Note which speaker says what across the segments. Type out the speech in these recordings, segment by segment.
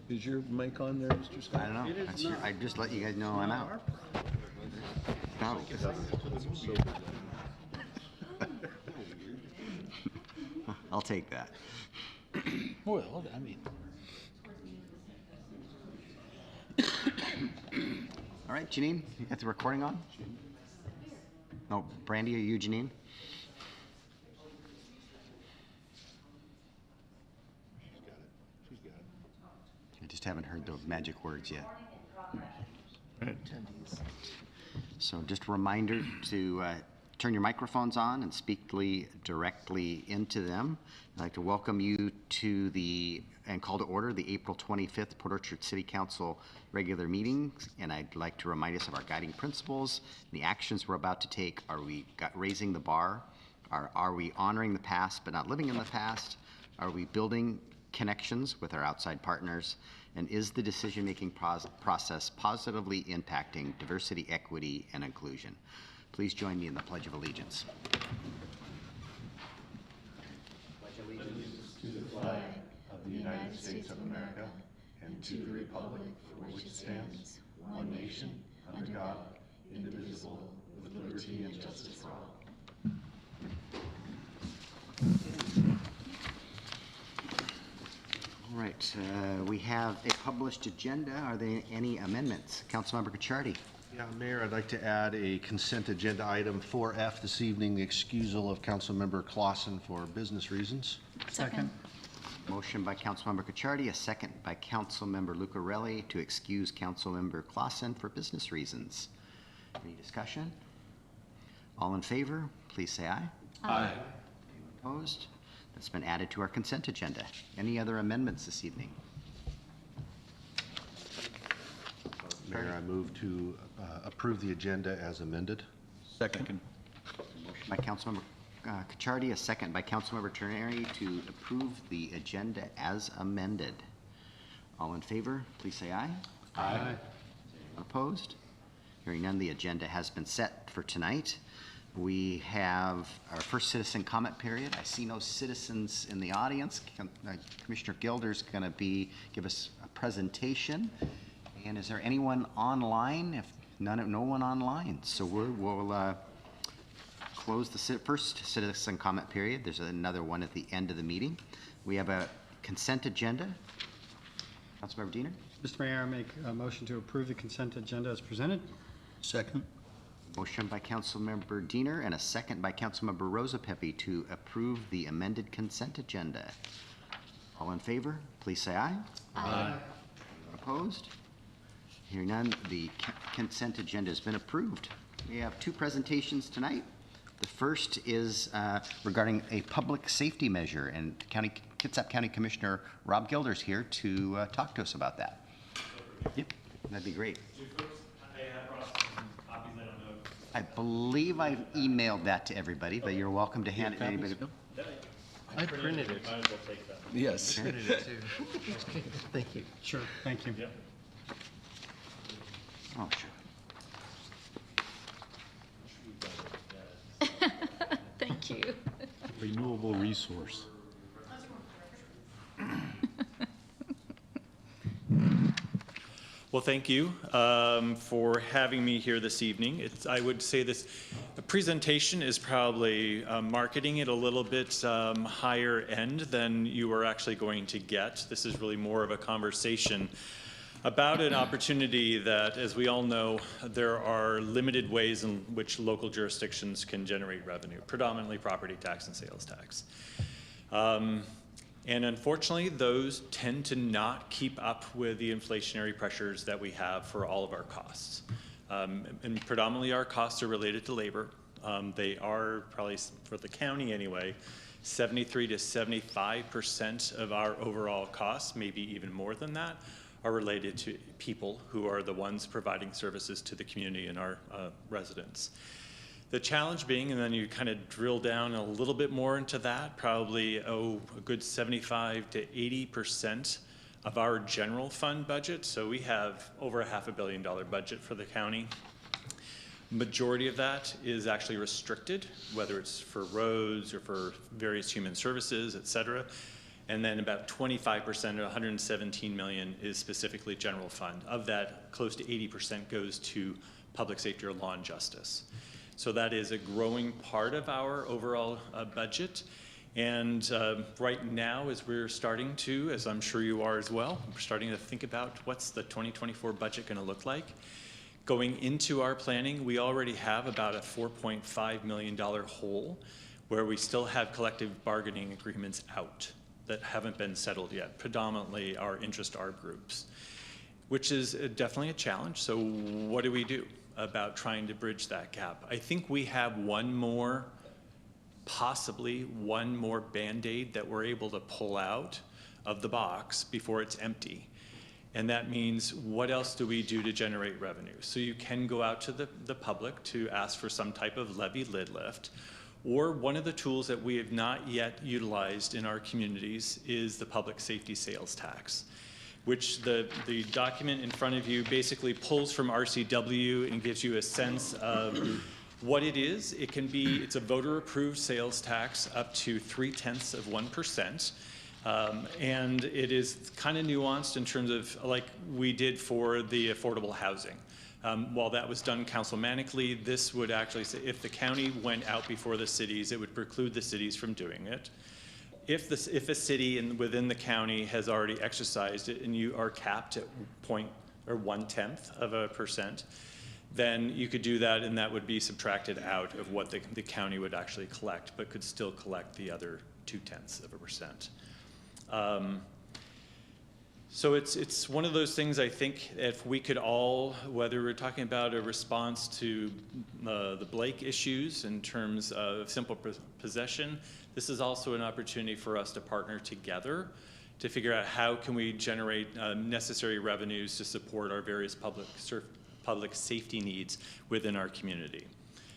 Speaker 1: Is your mic on there, Mr. Scott?
Speaker 2: I don't know. That's I just let you guys know I'm out. No. I'll take that.
Speaker 3: Well, I mean,
Speaker 2: All right, Janine, you got the recording on? No, Brandy, are you Janine?
Speaker 1: She's got it.
Speaker 2: I just haven't heard the magic words yet. So just a reminder to turn your microphones on and speak directly into them. I'd like to welcome you to and call to order the April 25th Port Orchard City Council regular meeting. And I'd like to remind us of our guiding principles. The actions we're about to take. Are we raising the bar? Are we honoring the past but not living in the past? Are we building connections with our outside partners? And is the decision-making process positively impacting diversity, equity, and inclusion? Please join me in the Pledge of Allegiance.
Speaker 4: Pledge allegiance to the flag of the United States of America and to the republic for which it stands, one nation, under God, indivisible, with liberty and justice for all.
Speaker 2: All right, we have a published agenda. Are there any amendments? Councilmember Cacciardi.
Speaker 1: Yeah, Mayor, I'd like to add a consent agenda item 4F this evening, the excusal of Councilmember Clausen for business reasons.
Speaker 3: second.
Speaker 2: Motion by Councilmember Cacciardi, a second by Councilmember Lucarelli to excuse Councilmember Clausen for business reasons. Any discussion? All in favor, please say aye.
Speaker 3: Aye.
Speaker 2: Opposed? That's been added to our consent agenda. Any other amendments this evening?
Speaker 1: Mayor, I move to approve the agenda as amended.
Speaker 3: Second.
Speaker 2: By Councilmember Cacciardi, a second by Councilmember Terneri to approve the agenda as amended. All in favor, please say aye.
Speaker 3: Aye.
Speaker 2: Opposed? Hearing none, the agenda has been set for tonight. We have our first citizen comment period. I see no citizens in the audience. Commissioner Gilder's going to give us a presentation. And is there anyone online? If no one online, so we'll close the first citizen comment period. There's another one at the end of the meeting. We have a consent agenda. Councilmember Diener.
Speaker 5: Mr. Mayor, I make a motion to approve the consent agenda as presented.
Speaker 3: Second.
Speaker 2: Motion by Councilmember Diener and a second by Councilmember Rosapepe to approve the amended consent agenda. All in favor, please say aye.
Speaker 3: Aye.
Speaker 2: Opposed? Hearing none, the consent agenda has been approved. We have two presentations tonight. The first is regarding a public safety measure, and Kitsap County Commissioner Rob Gilder's here to talk to us about that. Yep, that'd be great. I believe I've emailed that to everybody, but you're welcome to hand it to anybody.
Speaker 3: I printed it.
Speaker 6: Might as well take that.
Speaker 3: Yes.
Speaker 5: Printed it too. Thank you. Sure, thank you.
Speaker 6: Yep.
Speaker 2: Oh, sure.
Speaker 7: Thank you.
Speaker 6: Renewable resource. Well, thank you for having me here this evening. I would say this presentation is probably marketing it a little bit higher end than you are actually going to get. This is really more of a conversation about an opportunity that, as we all know, there are limited ways in which local jurisdictions can generate revenue, predominantly property tax and sales tax. And unfortunately, those tend to not keep up with the inflationary pressures that we have for all of our costs. And predominantly our costs are related to labor. They are probably, for the county anyway, 73 to 75% of our overall costs, maybe even more than that, are related to people who are the ones providing services to the community and our residents. The challenge being, and then you kind of drill down a little bit more into that, probably a good 75 to 80% of our general fund budget. So we have over a $500 million budget for the county. Majority of that is actually restricted, whether it's for roads or for various human services, et cetera. And then about 25%, or 117 million, is specifically general fund. Of that, close to 80% goes to public safety or law and justice. So that is a growing part of our overall budget. And right now, as we're starting to, as I'm sure you are as well, we're starting to think about what's the 2024 budget going to look like. Going into our planning, we already have about a $4.5 million hole where we still have collective bargaining agreements out that haven't been settled yet, predominantly our interest ARB groups, which is definitely a challenge. So what do we do about trying to bridge that gap? I think we have possibly one more Band-Aid that we're able to pull out of the box before it's empty. And that means, what else do we do to generate revenue? So you can go out to the public to ask for some type of levy lid lift, or one of the tools that we have not yet utilized in our communities is the public safety sales tax, which the document in front of you basically pulls from RCW and gives you a sense of what it is. It's a voter-approved sales tax up to 0.3%. And it is kind of nuanced in terms of, like we did for the affordable housing. While that was done councilmanically, this would actually say if the county went out before the cities, it would preclude the cities from doing it. If a city within the county has already exercised it and you are capped at 0.1%, then you could do that, and that would be subtracted out of what the county would actually collect, but could still collect the other 0.2%. So it's one of those things. I think if we could all, whether we're talking about a response to the Blake issues in terms of simple possession, this is also an opportunity for us to partner together to figure out how can we generate necessary revenues to support our various public safety needs within our community.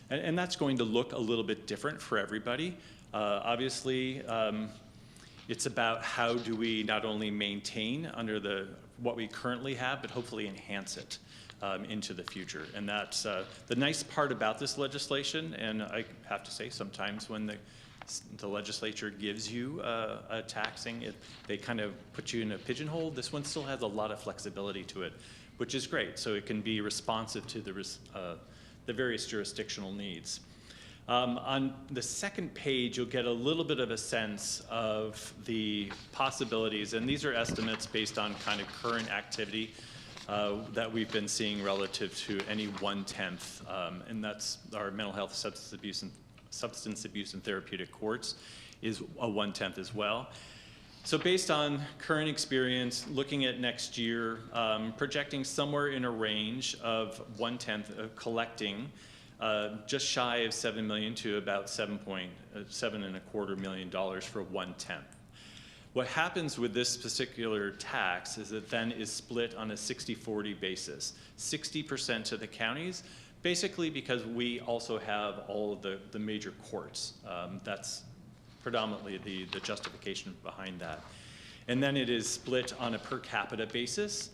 Speaker 6: And that's going to look a little bit different for everybody. Obviously, it's about how do we not only maintain under what we currently have, but hopefully enhance it into the future. And that's the nice part about this legislation. And I have to say, sometimes when the legislature gives you a taxing, they kind of put you in a pigeonhole. This one still has a lot of flexibility to it, which is great. So it can be responsive to the various jurisdictional needs. On the second page, you'll get a little bit of a sense of the possibilities, and these are estimates based on kind of current activity that we've been seeing relative to any 1/10, and that's our mental health, substance abuse and therapeutic courts is a 1/10 as well. So based on current experience, looking at next year, projecting somewhere in a range of 1/10 of collecting just shy of $7 million to about $7.25 million for 1/10. What happens with this particular tax is it then is split on a 60-40 basis. 60% to the counties, basically because we also have all of the major courts. That's predominantly the justification behind that. And then it is split on a per capita basis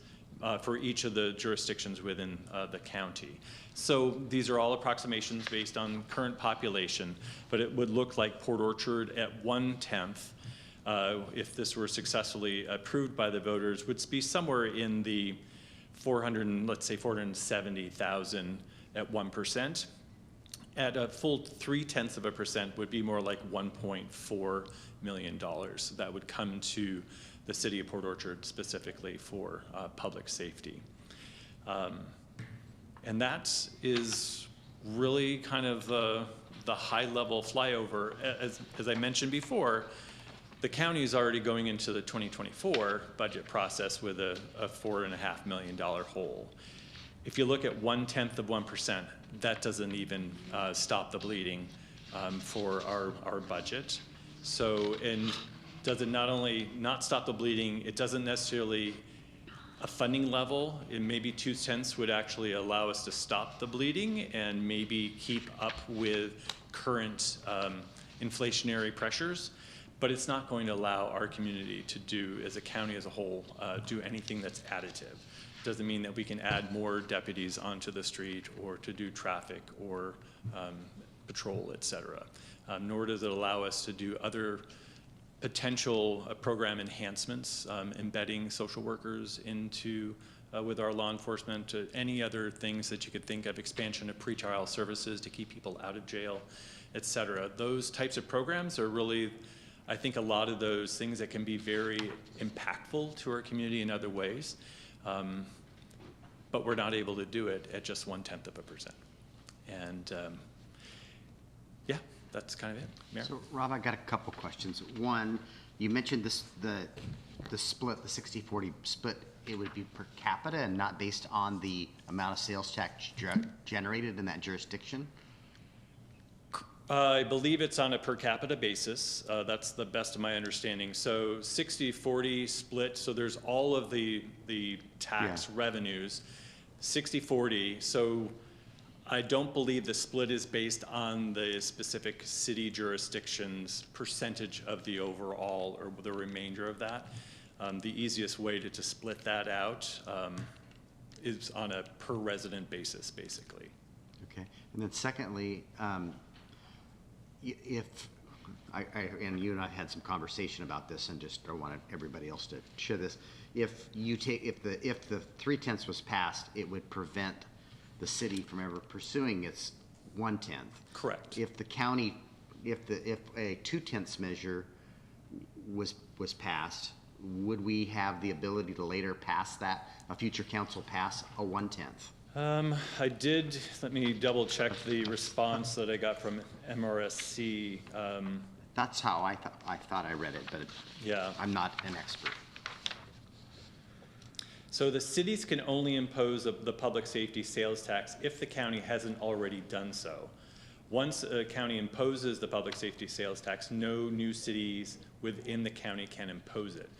Speaker 6: for each of the jurisdictions within the county. So these are all approximations based on current population, but it would look like Port Orchard at 1/10, if this were successfully approved by the voters, would be somewhere in the 470,000 at 1%. At a full 0.3% would be more like $1.4 million that would come to the city of Port Orchard specifically for public safety. And that is really kind of the high-level flyover. As I mentioned before, the county is already going into the 2024 budget process with a $4.5 million hole. If you look at 0.1%, that doesn't even stop the bleeding for our budget. So, and does it not only not stop the bleeding, it doesn't necessarily, a funding level, and maybe 0.2 would actually allow us to stop the bleeding and maybe keep up with current inflationary pressures, but it's not going to allow our community to do, as a county as a whole, do anything that's additive. Doesn't mean that we can add more deputies onto the street or to do traffic or patrol, et cetera. Nor does it allow us to do other potential program enhancements, embedding social workers into with our law enforcement, any other things that you could think of, expansion of pretrial services to keep people out of jail, et cetera. Those types of programs are really, I think, a lot of those things that can be very impactful to our community in other ways. But we're not able to do it at just 0.1%. And yeah, that's kind of it. Mayor?
Speaker 2: So, Rob, I got a couple questions. One, you mentioned this, the split, the 60-40 split, it would be per capita and not based on the amount of sales tax generated in that jurisdiction?
Speaker 6: I believe it's on a per capita basis. That's the best of my understanding. So 60-40 split, so there's all of the tax revenues, 60-40. So I don't believe the split is based on the specific city jurisdiction's percentage of the overall or the remainder of that. The easiest way to split that out is on a per resident basis, basically.
Speaker 2: Okay. And then secondly, if, and you and I had some conversation about this, and just I wanted everybody else to share this. If you take, if the 3/10 was passed, it would prevent the city from ever pursuing its 1/10.
Speaker 6: Correct.
Speaker 2: If the county, if a 2/10 measure was passed, would we have the ability to later pass that, a future council pass a 1/10?
Speaker 6: I did, let me double check the response that I got from MRSC.
Speaker 2: That's how I thought I read it, but
Speaker 6: Yeah.
Speaker 2: I'm not an expert.
Speaker 6: So the cities can only impose the public safety sales tax if the county hasn't already done so. Once a county imposes the public safety sales tax, no new cities within the county can impose it.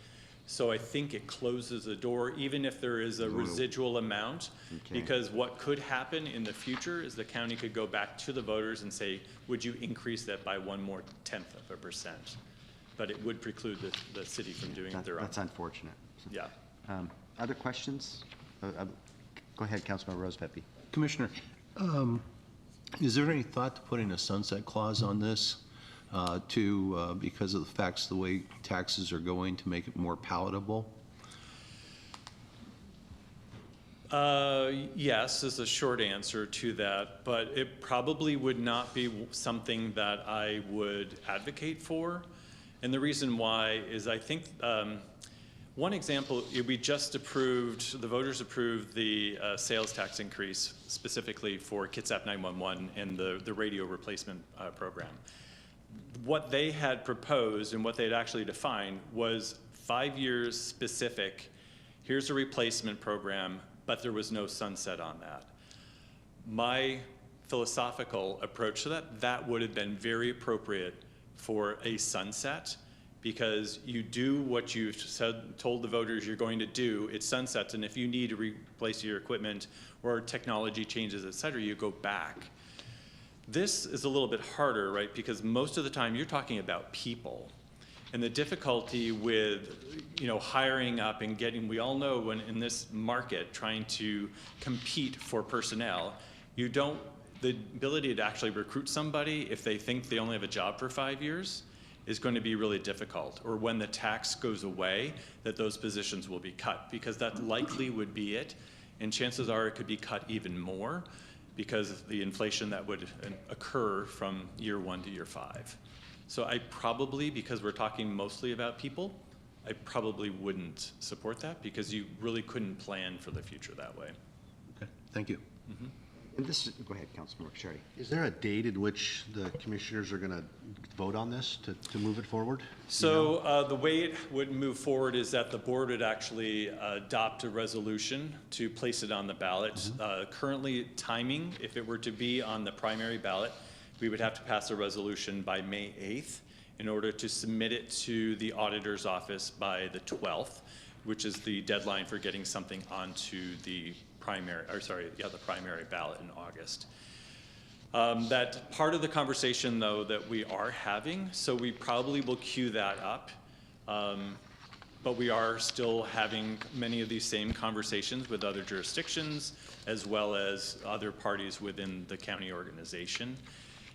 Speaker 6: So I think it closes the door, even if there is a residual amount, because what could happen in the future is the county could go back to the voters and say, would you increase that by 0.1%? But it would preclude the city from doing it their own.
Speaker 2: That's unfortunate.
Speaker 6: Yeah.
Speaker 2: Other questions? Go ahead, Councilmember Rose Pepe.
Speaker 3: Commissioner, is there any thought to putting a sunset clause on this because of the facts, the way taxes are going, to make it more palatable?
Speaker 6: Yes is the short answer to that, but it probably would not be something that I would advocate for. And the reason why is I think one example, we just approved, the voters approved the sales tax increase specifically for Kitsap 911 and the radio replacement program. What they had proposed and what they'd actually defined was 5 years specific, here's a replacement program, but there was no sunset on that. My philosophical approach to that would have been very appropriate for a sunset, because you do what you've told the voters you're going to do, it sunsets, and if you need to replace your equipment or technology changes, et cetera, you go back. This is a little bit harder, right, because most of the time you're talking about people. And the difficulty with, hiring up and getting, we all know when in this market trying to compete for personnel, the ability to actually recruit somebody if they think they only have a job for 5 years is going to be really difficult. Or when the tax goes away, that those positions will be cut, because that likely would be it. And chances are it could be cut even more because of the inflation that would occur from year 1 to year 5. So I probably, because we're talking mostly about people, I probably wouldn't support that, because you really couldn't plan for the future that way.
Speaker 3: Okay, thank you.
Speaker 2: And this, go ahead, Councilmember Sherry.
Speaker 1: Is there a date at which the commissioners are going to vote on this to move it forward?
Speaker 6: So the way it would move forward is that the board would actually adopt a resolution to place it on the ballot. Currently, timing, if it were to be on the primary ballot, we would have to pass a resolution by May 8th in order to submit it to the auditor's office by the 12th, which is the deadline for getting something onto the primary ballot in August. That part of the conversation, though, that we are having, so we probably will queue that up, but we are still having many of these same conversations with other jurisdictions as well as other parties within the county organization.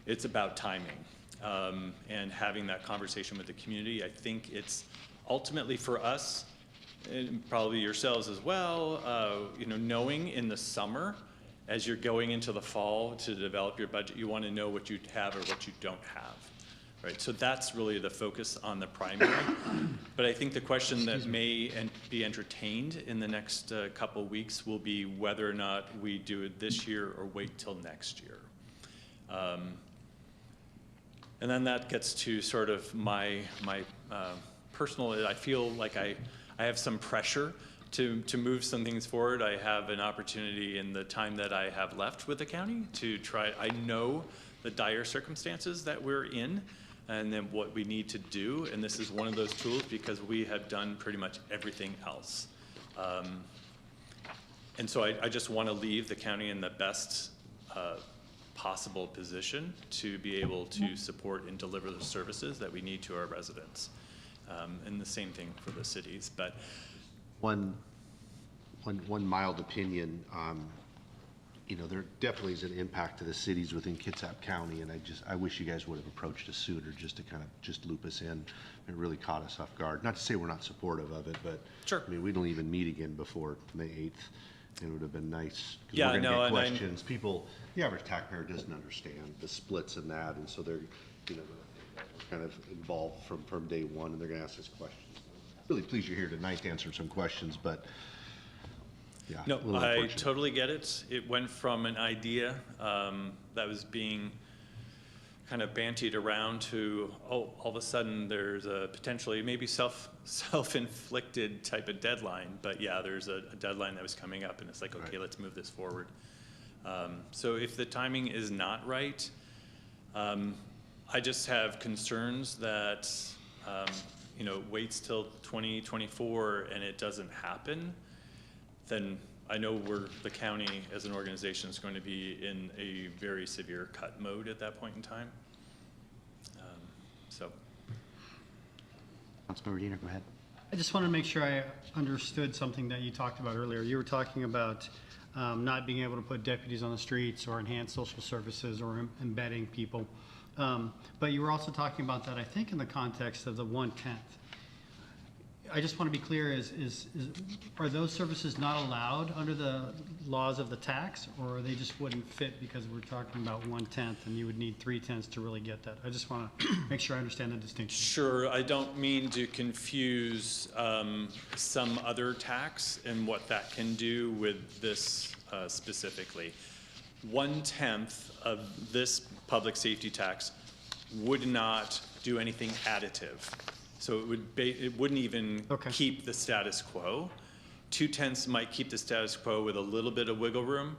Speaker 6: It's about timing. and having that conversation with the community. I think it's ultimately for us, and probably yourselves as well, knowing in the summer, as you're going into the fall to develop your budget, you want to know what you have or what you don't have, right? So that's really the focus on the primary. But I think the question that may be entertained in the next couple weeks will be whether or not we do it this year or wait till next year. And then that gets to sort of my personal, I feel like I have some pressure to move some things forward. I have an opportunity in the time that I have left with the county to try. I know the dire circumstances that we're in and then what we need to do. And this is one of those tools because we have done pretty much everything else. And so I just want to leave the county in the best possible position to be able to support and deliver the services that we need to our residents. And the same thing for the cities. But
Speaker 1: One mild opinion, there definitely is an impact to the cities within Kitsap County, and I wish you guys would have approached us sooner just to kind of just loop us in. It really caught us off guard. Not to say we're not supportive of it, but
Speaker 6: Sure.
Speaker 1: I mean, we don't even meet again before May 8th. It would have been nice. 'Cause
Speaker 6: Yeah,
Speaker 1: we're
Speaker 6: no,
Speaker 1: gonna
Speaker 6: and
Speaker 1: get
Speaker 6: I'm-
Speaker 1: questions. People, the average taxpayer doesn't understand the splits in that, and so they're, kind of involved from day one, and they're gonna ask us questions. Really pleased you're here tonight to answer some questions, but yeah.
Speaker 6: no,
Speaker 1: a little
Speaker 6: I
Speaker 1: unfortunate.
Speaker 6: totally get it. It went from an idea that was being kind of bantied around to, all of a sudden there's a potentially maybe self-inflicted type of deadline. But yeah, there's a deadline that was coming up and it's like, okay, let's move this forward. So if the timing is not right, I just have concerns that, waits till 2024 and it doesn't happen, then I know the county as an organization is going to be in a very severe cut mode at that point in time. So.
Speaker 2: Councilmember Diener, go ahead.
Speaker 5: I just want to make sure I understood something that you talked about earlier. You were talking about not being able to put deputies on the streets or enhance social services or embedding people. But you were also talking about that, I think, in the context of the 1/10. I just want to be clear, are those services not allowed under the laws of the tax, or they just wouldn't fit because we're talking about 1/10 and you would need 3/10 to really get that? I just want to make sure I understand the distinction.
Speaker 6: Sure, I don't mean to confuse some other tax and what that can do with this specifically. 1/10 of this public safety tax would not do anything additive. So it wouldn't even keep the status quo. 2/10 might keep the status quo with a little bit of wiggle room,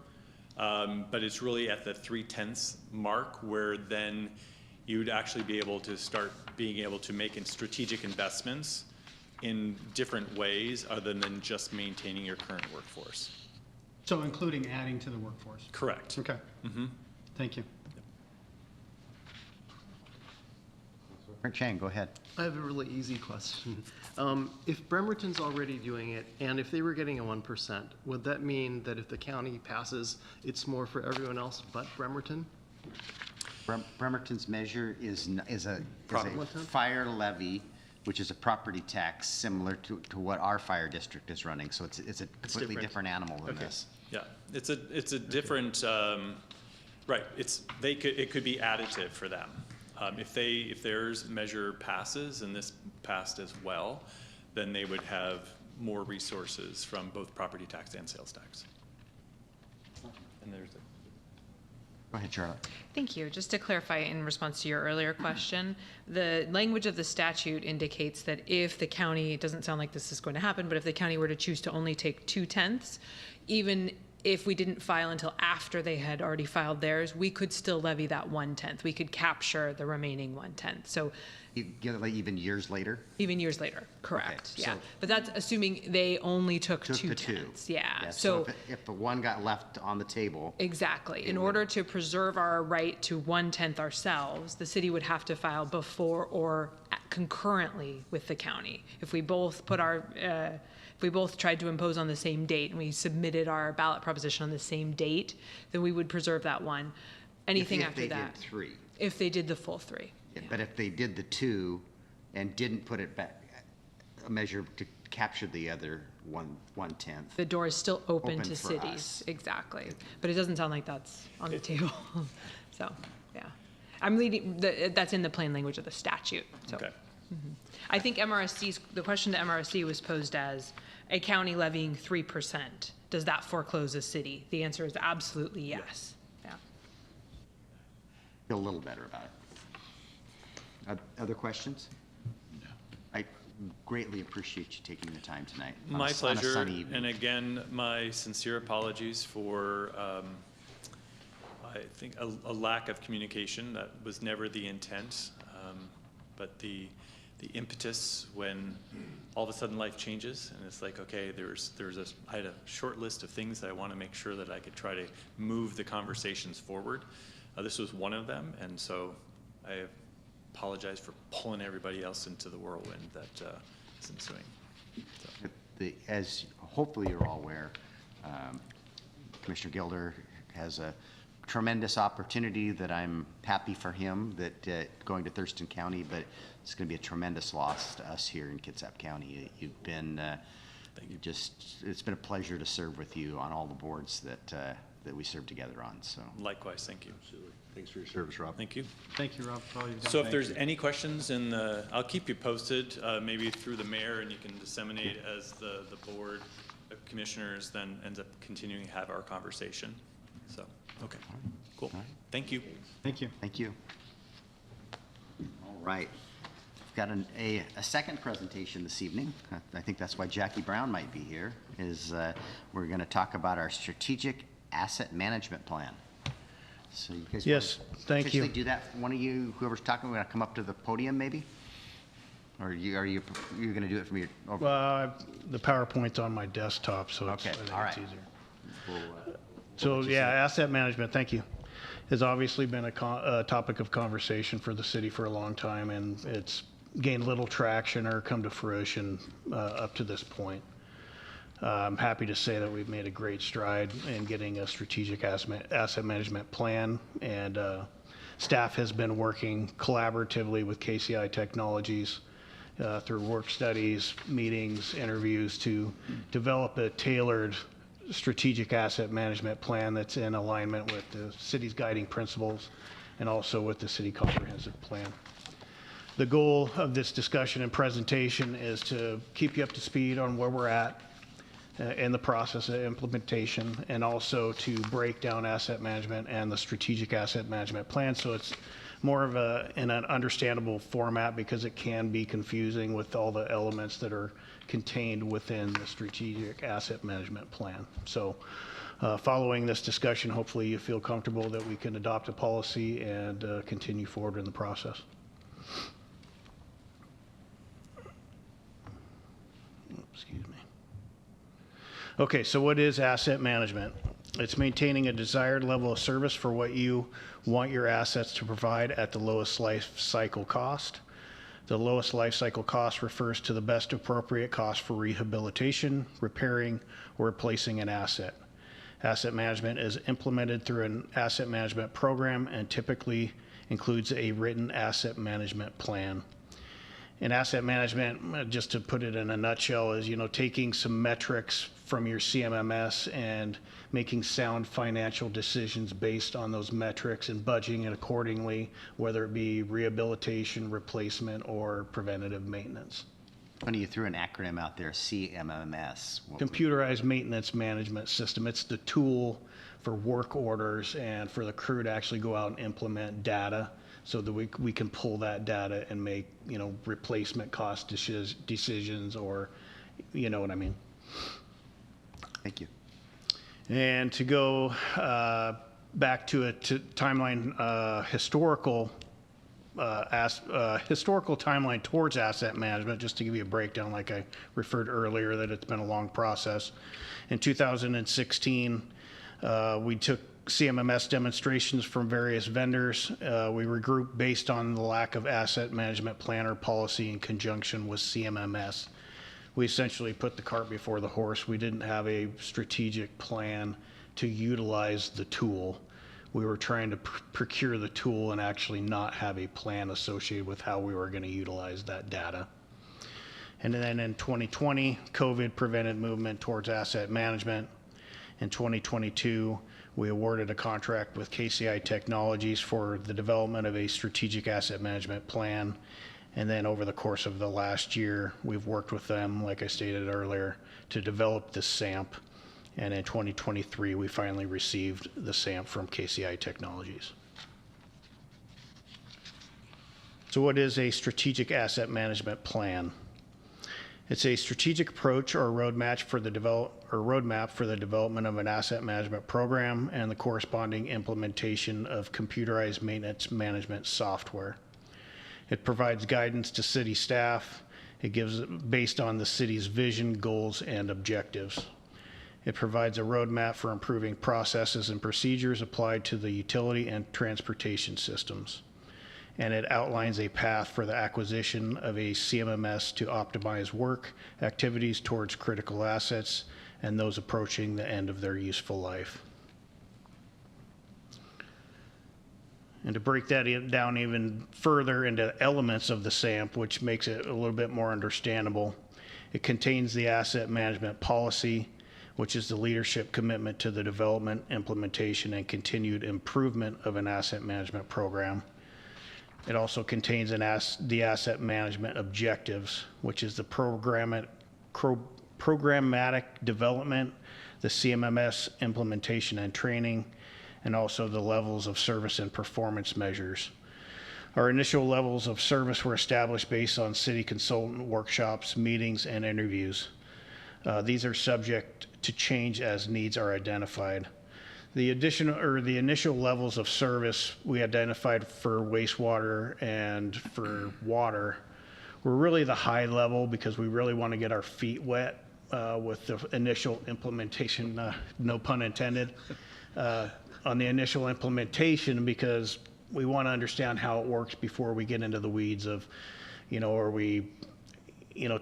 Speaker 6: but it's really at the 3/10 mark where then you would actually be able to start being able to make strategic investments in different ways other than just maintaining your current workforce.
Speaker 5: So including adding to the workforce?
Speaker 6: Correct.
Speaker 5: Okay. Thank you.
Speaker 2: Frank Chang, go ahead.
Speaker 7: I have a really easy question. If Bremerton's already doing it, and if they were getting a 1%, would that mean that if the county passes, it's more for everyone else but Bremerton?
Speaker 2: Bremerton's measure is a
Speaker 7: What?
Speaker 2: fire levy, which is a property tax similar to what our fire district is running. So it's a completely
Speaker 7: different.
Speaker 2: different animal than
Speaker 7: Okay.
Speaker 2: this.
Speaker 6: Yeah, it's a different, right, it could be additive for them. If theirs measure passes and this passed as well, then they would have more resources from both property tax and sales tax. And
Speaker 2: Go ahead, Charlotte.
Speaker 8: Thank you. Just to clarify in response to your earlier question, the language of the statute indicates that if the county, it doesn't sound like this is going to happen, but if the county were to choose to only take 2/10, even if we didn't file until after they had already filed theirs, we could still levy that 1/10. We could capture the remaining 1/10. So
Speaker 2: You get it like even years later?
Speaker 8: even years later, correct,
Speaker 2: Okay,
Speaker 8: yeah.
Speaker 2: so-
Speaker 8: But that's assuming they only took
Speaker 2: Took the
Speaker 8: 2/10.
Speaker 2: two.
Speaker 8: Yeah,
Speaker 2: So if the one got left on the table,
Speaker 8: exactly. In order to preserve our right to 1/10 ourselves, the city would have to file before or concurrently with the county. If we both if we both tried to impose on the same date and we submitted our ballot proposition on the same date, then we would preserve that one. Anything
Speaker 2: if
Speaker 8: after
Speaker 2: they
Speaker 8: that.
Speaker 2: did three.
Speaker 8: If they did the full 3.
Speaker 2: But if they did the 2 and didn't put it back, a measure to capture the other 1/10.
Speaker 8: The door is still open
Speaker 2: Open
Speaker 8: to
Speaker 2: for
Speaker 8: cities,
Speaker 2: us.
Speaker 8: exactly. But it doesn't sound like that's on the table. So, yeah. I'm leading, that's in the plain language of the statute, so.
Speaker 6: Okay.
Speaker 8: I think the question to MRSC was posed as a county levying 3%. Does that foreclose a city? The answer is absolutely yes. Yeah.
Speaker 2: Feel a little better about it. Other questions? I greatly appreciate you taking the time tonight. On
Speaker 6: My
Speaker 2: on a
Speaker 6: pleasure,
Speaker 2: sunny evening.
Speaker 6: and again, my sincere apologies for, I think, a lack of communication. That was never the intent. But the impetus when all of a sudden life changes, and it's like, okay, I had a short list of things that I want to make sure that I could try to move the conversations forward. This was one of them, and so I apologize for pulling everybody else into the whirlwind that is ensuing. So.
Speaker 2: As hopefully you're all aware, Commissioner Gilder has a tremendous opportunity that I'm happy for him that going to Thurston County, but it's going to be a tremendous loss to us here in Kitsap County. You've been, it's been a pleasure to serve with you on all the boards that we serve together on. So
Speaker 6: Likewise, thank you.
Speaker 1: Absolutely. Thanks for your service, Rob.
Speaker 6: Thank you.
Speaker 5: Thank you, Rob, for all you've done.
Speaker 6: So if there's any questions, I'll keep you posted, maybe through the mayor, and you can disseminate as the board of commissioners then ends up continuing to have our conversation. So, okay, cool. Thank you.
Speaker 5: Thank you.
Speaker 2: thank you. All right. We've got a second presentation this evening. I think that's why Jackie Brown might be here, is we're going to talk about our strategic asset management plan. So you guys
Speaker 9: Yes,
Speaker 2: wanna
Speaker 9: thank you.
Speaker 2: officially do that? One of you, whoever's talking, we're going to come up to the podium maybe? Or are you going to do it from your?
Speaker 9: Well, the PowerPoint's on my desktop, so it's, I
Speaker 2: Okay,
Speaker 9: think
Speaker 2: all
Speaker 9: it's
Speaker 2: right.
Speaker 9: easier.
Speaker 2: We'll,
Speaker 9: So, yeah, asset management, thank you, has obviously been a topic of conversation for the city for a long time, and it's gained little traction or come to fruition up to this point. I'm happy to say that we've made a great stride in getting a strategic asset management plan, and staff has been working collaboratively with KCI Technologies through work studies, meetings, interviews to develop a tailored strategic asset management plan that's in alignment with the city's guiding principles and also with the city comprehensive plan. The goal of this discussion and presentation is to keep you up to speed on where we're at in the process of implementation, and also to break down asset management and the strategic asset management plan so it's more of in an understandable format, because it can be confusing with all the elements that are contained within the strategic asset management plan. So following this discussion, hopefully you feel comfortable that we can adopt a policy and continue forward in the process. Excuse me. Okay, so what is asset management? It's maintaining a desired level of service for what you want your assets to provide at the lowest life cycle cost. The lowest life cycle cost refers to the best appropriate cost for rehabilitation, repairing, or replacing an asset. Asset management is implemented through an asset management program and typically includes a written asset management plan. And asset management, just to put it in a nutshell, is, taking some metrics from your CMMS and making sound financial decisions based on those metrics and budgeting it accordingly, whether it be rehabilitation, replacement, or preventative maintenance.
Speaker 2: Funny you threw an acronym out there, CMMS.
Speaker 9: Computerized maintenance management system. It's the tool for work orders and for the crew to actually go out and implement data, so that we can pull that data and make, replacement cost decisions, or, you know what I mean.
Speaker 2: Thank you.
Speaker 9: And to go back to a timeline, historical timeline towards asset management, just to give you a breakdown, like I referred earlier, that it's been a long process. In 2016, we took CMMS demonstrations from various vendors. We regrouped based on the lack of asset management plan or policy in conjunction with CMMS. We essentially put the cart before the horse. We didn't have a strategic plan to utilize the tool. we were trying to procure the tool and actually not have a plan associated with how we were going to utilize that data. And then in 2020, COVID prevented movement towards asset management. In 2022, we awarded a contract with KCI Technologies for the development of a strategic asset management plan. And then over the course of the last year, we've worked with them, like I stated earlier, to develop this SAMP. And in 2023, we finally received the SAMP from KCI Technologies. So what is a strategic asset management plan? It's a strategic approach or roadmap for the development of an asset management program and the corresponding implementation of computerized maintenance management software. It provides guidance to city staff. It gives based on the city's vision, goals, and objectives. It provides a roadmap for improving processes and procedures applied to the utility and transportation systems. And it outlines a path for the acquisition of a CMMS to optimize work activities towards critical assets and those approaching the end of their useful life. And to break that down even further into elements of the SAMP, which makes it a little bit more understandable, it contains the asset management policy, which is the leadership commitment to the development, implementation, and continued improvement of an asset management program. It also contains the asset management objectives, which is the programmatic development, the CMMS implementation and training, and also the levels of service and performance measures. Our initial levels of service were established based on city consultant workshops, meetings, and interviews. These are subject to change as needs are identified. The initial levels of service we identified for wastewater and for water were really the high level because we really want to get our feet wet with the initial implementation, no pun intended, on the initial implementation because we want to understand how it works before we get into the weeds of, are we,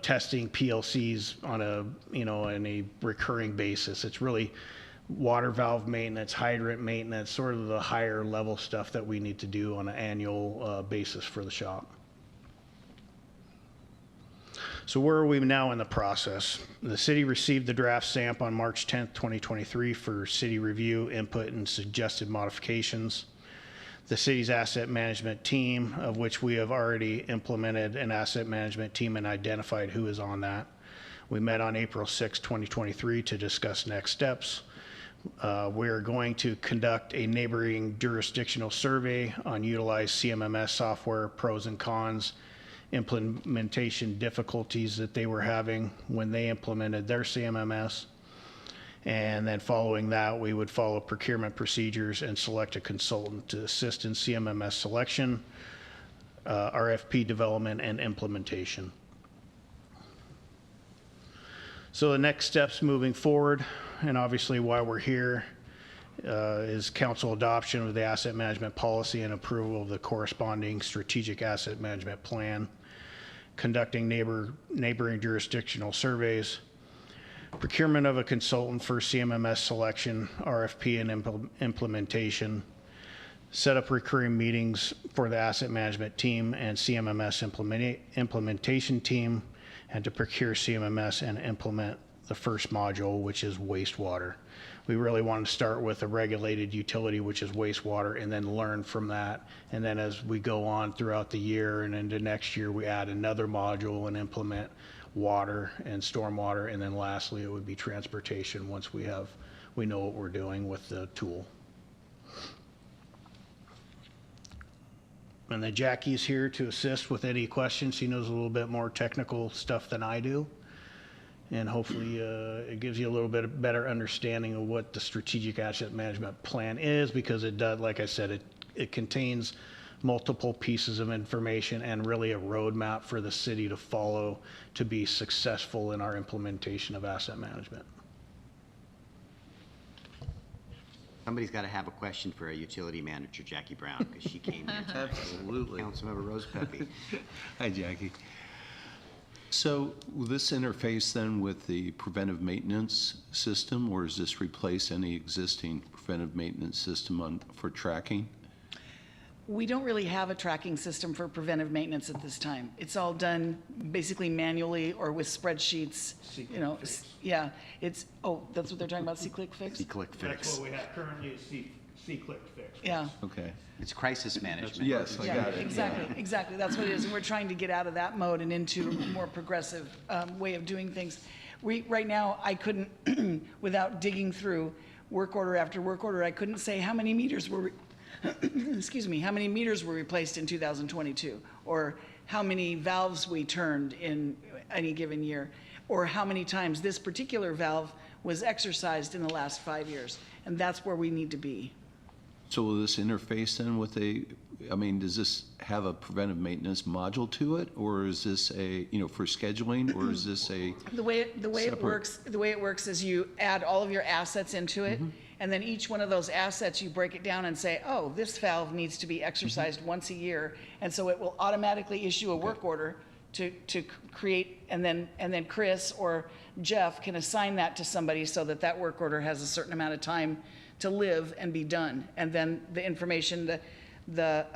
Speaker 9: testing PLCs on a recurring basis. It's really water valve maintenance, hydrant maintenance, sort of the higher level stuff that we need to do on an annual basis for the shop. So where are we now in the process? The city received the draft SAMP on March 10th, 2023 for city review, input, and suggested modifications. The city's asset management team, of which we have already implemented an asset management team and identified who is on that. We met on April 6, 2023 to discuss next steps. We're going to conduct a neighboring jurisdictional survey on utilized CMMS software, pros and cons, implementation difficulties that they were having when they implemented their CMMS. And then following that, we would follow procurement procedures and select a consultant to assist in CMMS selection, RFP development, and implementation. So the next steps moving forward, and obviously why we're here, is council adoption of the asset management policy and approval of the corresponding strategic asset management plan, conducting neighboring jurisdictional surveys, procurement of a consultant for CMMS selection, RFP, and implementation, set up recurring meetings for the asset management team and CMMS implementation team, and to procure CMMS and implement the first module, which is wastewater. We really want to start with a regulated utility, which is wastewater, and then learn from that. And then as we go on throughout the year and into next year, we add another module and implement water and stormwater. And then lastly, it would be transportation once we know what we're doing with the tool. And then Jackie's here to assist with any questions. She knows a little bit more technical stuff than I do. And hopefully it gives you a little bit better understanding of what the strategic asset management plan is, because it does, like I said, it contains multiple pieces of information and really a roadmap for the city to follow to be successful in our implementation of asset management.
Speaker 2: Somebody's got to have a question for a utility manager, Jackie Brown, because she came here.
Speaker 3: Absolutely.
Speaker 2: Councilmember Rose Pepe.
Speaker 3: Hi, Jackie. So will this interface then with the preventive maintenance system, or does this replace any existing preventive maintenance system for tracking?
Speaker 10: We don't really have a tracking system for preventive maintenance at this time. It's all done basically manually or with spreadsheets, you know. Yeah, it's, oh, that's what they're talking about, C-Click Fix?
Speaker 2: C-Click
Speaker 9: That's
Speaker 2: Fix.
Speaker 9: what we have currently is C-Click Fix.
Speaker 10: Yeah.
Speaker 3: Okay.
Speaker 2: It's crisis management.
Speaker 3: Yes, I
Speaker 10: Yeah,
Speaker 3: got it.
Speaker 10: exactly. That's what it is. And we're trying to get out of that mode and into a more progressive way of doing things. Right now, I couldn't, without digging through work order after work order, I couldn't say how many meters were, excuse me, how many meters were replaced in 2022, or how many valves we turned in any given year, or how many times this particular valve was exercised in the last 5 years. And that's where we need to be.
Speaker 3: So will this interface then with does this have a preventive maintenance module to it, or is this for scheduling, or is this a?
Speaker 10: The way it
Speaker 3: separate-
Speaker 10: works is you add all of your assets into it, and then each one of those assets, you break it down and say, oh, this valve needs to be exercised once a year. And so it will automatically issue a work order to create, and then Chris or Jeff can assign that to somebody so that that work order has a certain amount of time to live and be done. And then the information, the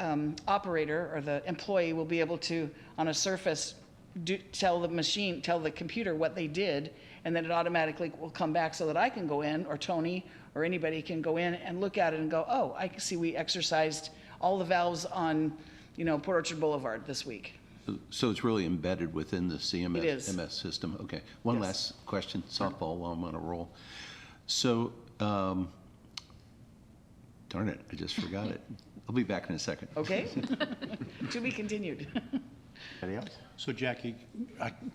Speaker 10: operator or the employee will be able to, on a surface, tell the computer what they did, and then it automatically will come back so that I can go in, or Tony, or anybody can go in and look at it and go, oh, I can see we exercised all the valves on, Port Orchard Boulevard this week.
Speaker 3: So it's really embedded within the CMS
Speaker 10: It is.
Speaker 3: MS system? Okay. One
Speaker 10: Yes.
Speaker 3: last question, softball while I'm on a roll. So, darn it, I just forgot it. I'll be back in a second.
Speaker 10: Okay? To be continued.
Speaker 2: Anybody else?
Speaker 11: So Jackie,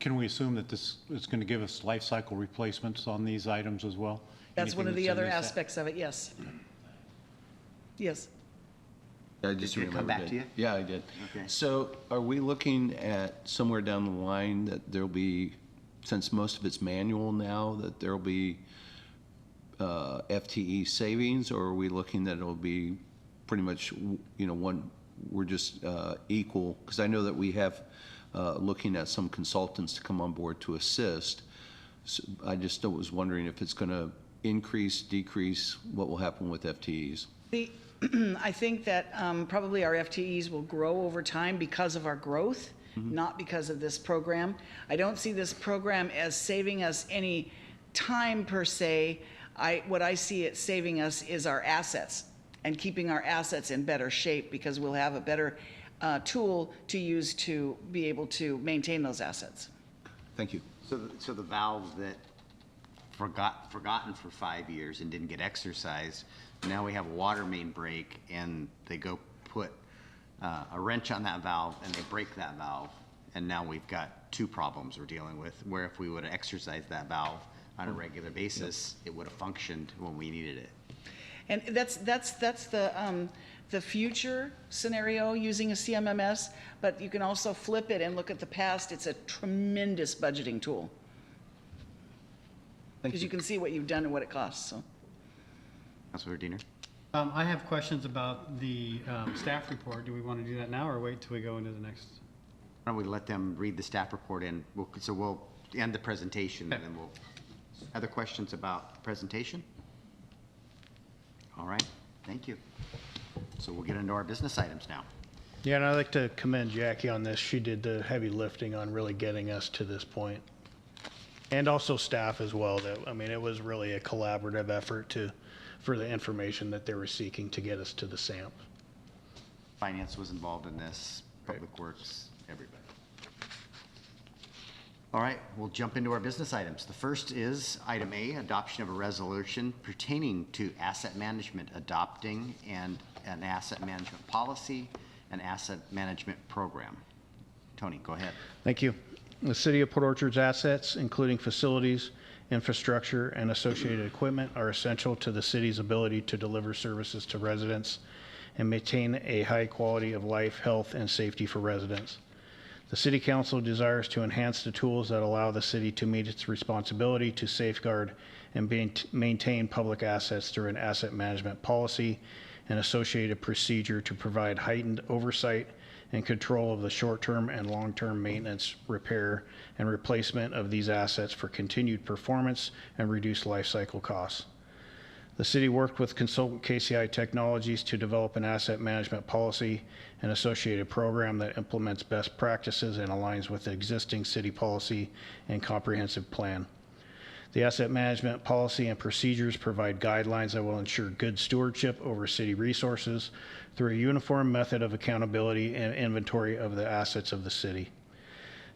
Speaker 11: can we assume that this is going to give us life cycle replacements on these items as well?
Speaker 10: That's one of
Speaker 11: Anything
Speaker 10: the
Speaker 11: that's in
Speaker 10: other
Speaker 11: this?
Speaker 10: aspects of it, yes. Yes.
Speaker 3: I just
Speaker 2: Did it come
Speaker 3: remembered
Speaker 2: back
Speaker 3: it.
Speaker 2: to you?
Speaker 3: Yeah, I did.
Speaker 2: Okay.
Speaker 3: So are we looking at somewhere down the line that there'll be, since most of it's manual now, that there'll be FTE savings, or are we looking that it'll be pretty much, we're just equal? Because I know that we have looking at some consultants to come on board to assist. So I just was wondering if it's going to increase, decrease, what will happen with FTEs?
Speaker 10: I think that probably our FTEs will grow over time because of our growth, not because of this program. I don't see this program as saving us any time per se. What I see it saving us is our assets, and keeping our assets in better shape, because we'll have a better tool to use to be able to maintain those assets.
Speaker 3: Thank you.
Speaker 2: So the valves that forgotten for 5 years and didn't get exercised, now we have a water main break, and they go put a wrench on that valve, and they break that valve, and now we've got two problems we're dealing with, where if we would have exercised that valve on a regular basis, it would have functioned when we needed it.
Speaker 10: And that's the future scenario using a CMMS, but you can also flip it and look at the past. It's a tremendous budgeting tool,
Speaker 3: Thank
Speaker 10: because you can see what you've done and what it costs, so.
Speaker 2: Councilor Diener?
Speaker 5: I have questions about the staff report. Do we want to do that now, or wait till we go into the next?
Speaker 2: Why don't we let them read the staff report, and we'll end the presentation, and then we'll, other questions about the presentation? All right, thank you. So we'll get into our business items now.
Speaker 9: Yeah, and I'd like to commend Jackie on this. She did the heavy lifting on really getting us to this point. And also staff as well. It was really a collaborative effort for the information that they were seeking to get us to the SAMP.
Speaker 2: Finance was involved in this, Public Works, everybody. All right, we'll jump into our business items. The first is item A, adoption of a resolution pertaining to asset management, adopting and an asset management policy and asset management program. Tony, go ahead.
Speaker 9: Thank you. The City of Port Orchard's assets, including facilities, infrastructure, and associated equipment, are essential to the city's ability to deliver services to residents and maintain a high quality of life, health, and safety for residents. The City Council desires to enhance the tools that allow the city to meet its responsibility to safeguard and maintain public assets through an asset management policy and associated procedure to provide heightened oversight and control of the short-term and long-term maintenance, repair, and replacement of these assets for continued performance and reduced life cycle costs. The city worked with consultant KCI Technologies to develop an asset management policy and associated program that implements best practices and aligns with the existing city policy and comprehensive plan. The asset management policy and procedures provide guidelines that will ensure good stewardship over city resources through a uniform method of accountability and inventory of the assets of the city.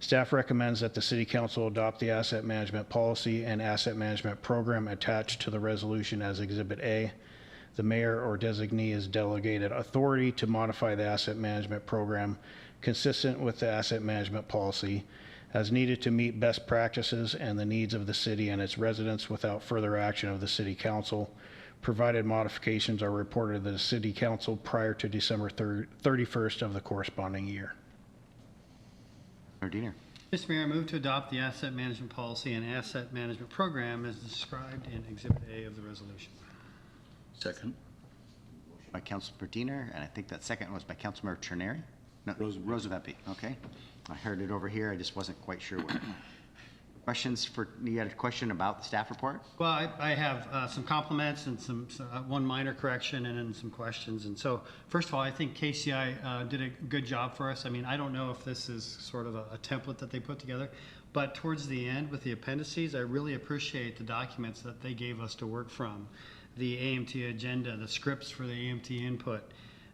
Speaker 9: Staff recommends that the City Council adopt the asset management policy and asset management program attached to the resolution as Exhibit A. The mayor or designee is delegated authority to modify the asset management program consistent with the asset management policy as needed to meet best practices and the needs of the city and its residents without further action of the City Council, provided modifications are reported to the City Council prior to December 31st of the corresponding year.
Speaker 2: Mayor Diener.
Speaker 5: Mr. Mayor, I move to adopt the asset management policy and asset management program as described in Exhibit A of the resolution.
Speaker 3: Second.
Speaker 2: By Councilor Diener, and I think that second was by Councilmember Trenary? No, Roosevelt. Okay. I heard it over here. I just wasn't quite sure what. Questions for, you had a question about the staff report?
Speaker 5: Well, I have some compliments and one minor correction and then some questions. And so, first of all, I think KCI did a good job for us. I mean, I don't know if this is sort of a template that they put together, but towards the end with the appendices, I really appreciate the documents that they gave us to work from. The AMT agenda, the scripts for the AMT input,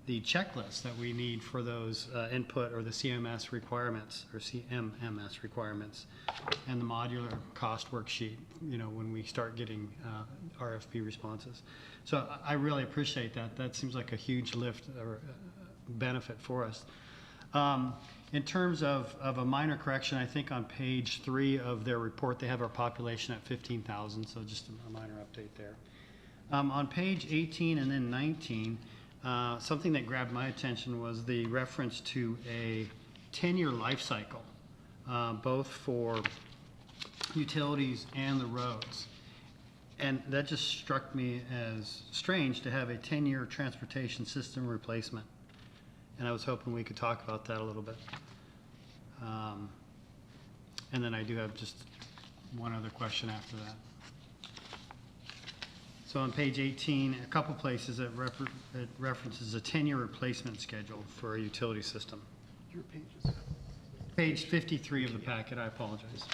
Speaker 5: the checklist that we need for those input or the CMS requirements or CMMS requirements, and the modular cost worksheet, you know, when we start getting RFP responses. So I really appreciate that. That seems like a huge lift or benefit for us. In terms of a minor correction, I think on page 3 of their report, they have our population at 15,000, so just a minor update there. On page 18 and then 19, something that grabbed my attention was the reference to a 10-year life cycle, both for utilities and the roads. And that just struck me as strange to have a 10-year transportation system replacement. And I was hoping we could talk about that a little bit. And then I do have just one other question after that. So on page 18, a couple places it references a 10-year replacement schedule for a utility system.
Speaker 1: Your page is
Speaker 5: Page 53 of the packet, I apologize.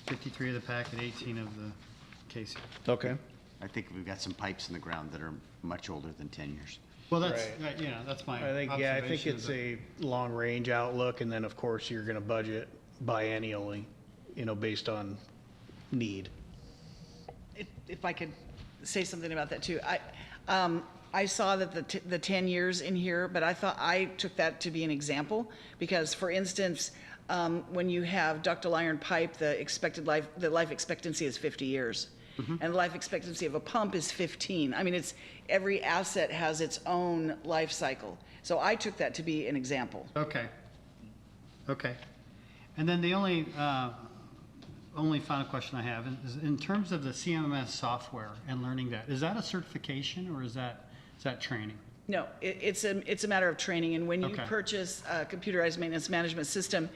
Speaker 5: 53 of the packet, 18 of the case.
Speaker 9: Okay.
Speaker 2: I think we've got some pipes in the ground that are much older than 10 years.
Speaker 5: Well, that's,
Speaker 9: Right.
Speaker 5: yeah, that's my
Speaker 9: I think, I think
Speaker 5: observation
Speaker 9: it's
Speaker 5: is that-
Speaker 9: a long-range outlook, and then, of course, you're gonna budget biennially, you know, based on need.
Speaker 10: If I could say something about that too. I saw that the 10 years in here, but I took that to be an example because, for instance, when you have ductile iron pipe, the life expectancy is 50 years. And the life expectancy of a pump is 15. I mean, every asset has its own life cycle. So I took that to be an example.
Speaker 5: Okay. Okay. And then the only final question I have is in terms of the CMMS software and learning that, is that a certification or is that training?
Speaker 10: No, it's a matter of training. And when you
Speaker 5: Okay.
Speaker 10: purchase a computerized maintenance management system,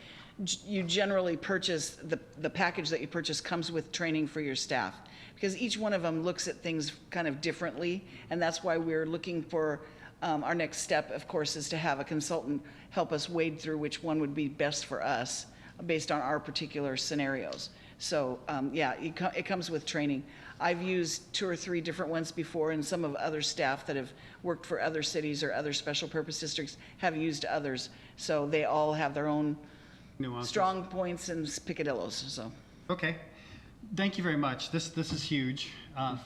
Speaker 10: you generally purchase, the package that you purchase comes with training for your staff. Because each one of them looks at things kind of differently. And that's why we're looking for, our next step, of course, is to have a consultant help us wade through which one would be best for us based on our particular scenarios. So, yeah, it comes with training. I've used 2 or 3 different ones before, and some of other staff that have worked for other cities or other special purpose districts have used others. So they all have their own
Speaker 5: Nuances?
Speaker 10: strong points and picadillos, so.
Speaker 5: Okay. Thank you very much. This is huge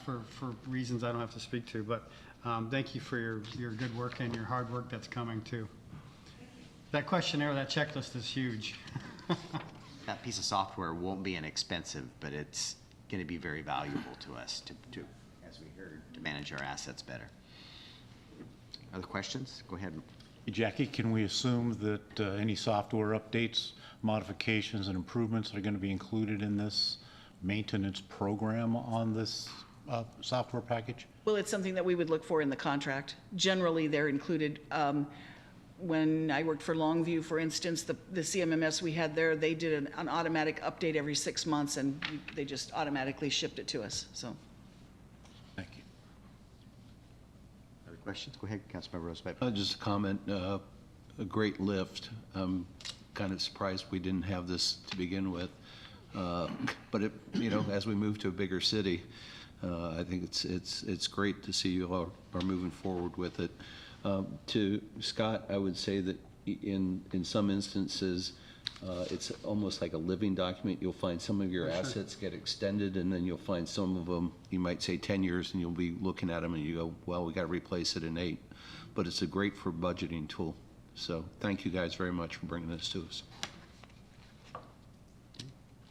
Speaker 5: for reasons I don't have to speak to, but thank you for your good work and your hard work that's coming too. That questionnaire, that checklist is huge.
Speaker 2: That piece of software won't be inexpensive, but it's going to be very valuable to us to, as we heard, to manage our assets better. Other questions? Go ahead.
Speaker 11: Jackie, can we assume that any software updates, modifications, and improvements are going to be included in this maintenance program on this software package?
Speaker 10: Well, it's something that we would look for in the contract. Generally, they're included. when I worked for Longview, for instance, the CMMS we had there, they did an automatic update every 6 months, and they just automatically shipped it to us, so.
Speaker 11: Thank you.
Speaker 2: Other questions? Go ahead, Councilmember Rosepipe.
Speaker 3: Just a comment, a great lift. I'm kind of surprised we didn't have this to begin with. But it, as we move to a bigger city, I think it's great to see you all are moving forward with it. To Scott, I would say that in some instances, it's almost like a living document. You'll find some of your assets get extended, and then you'll find some of them, you might say 10 years, and you'll be looking at them and you go, well, we got to replace it in 8. But it's a great for budgeting tool. So thank you guys very much for bringing this to us.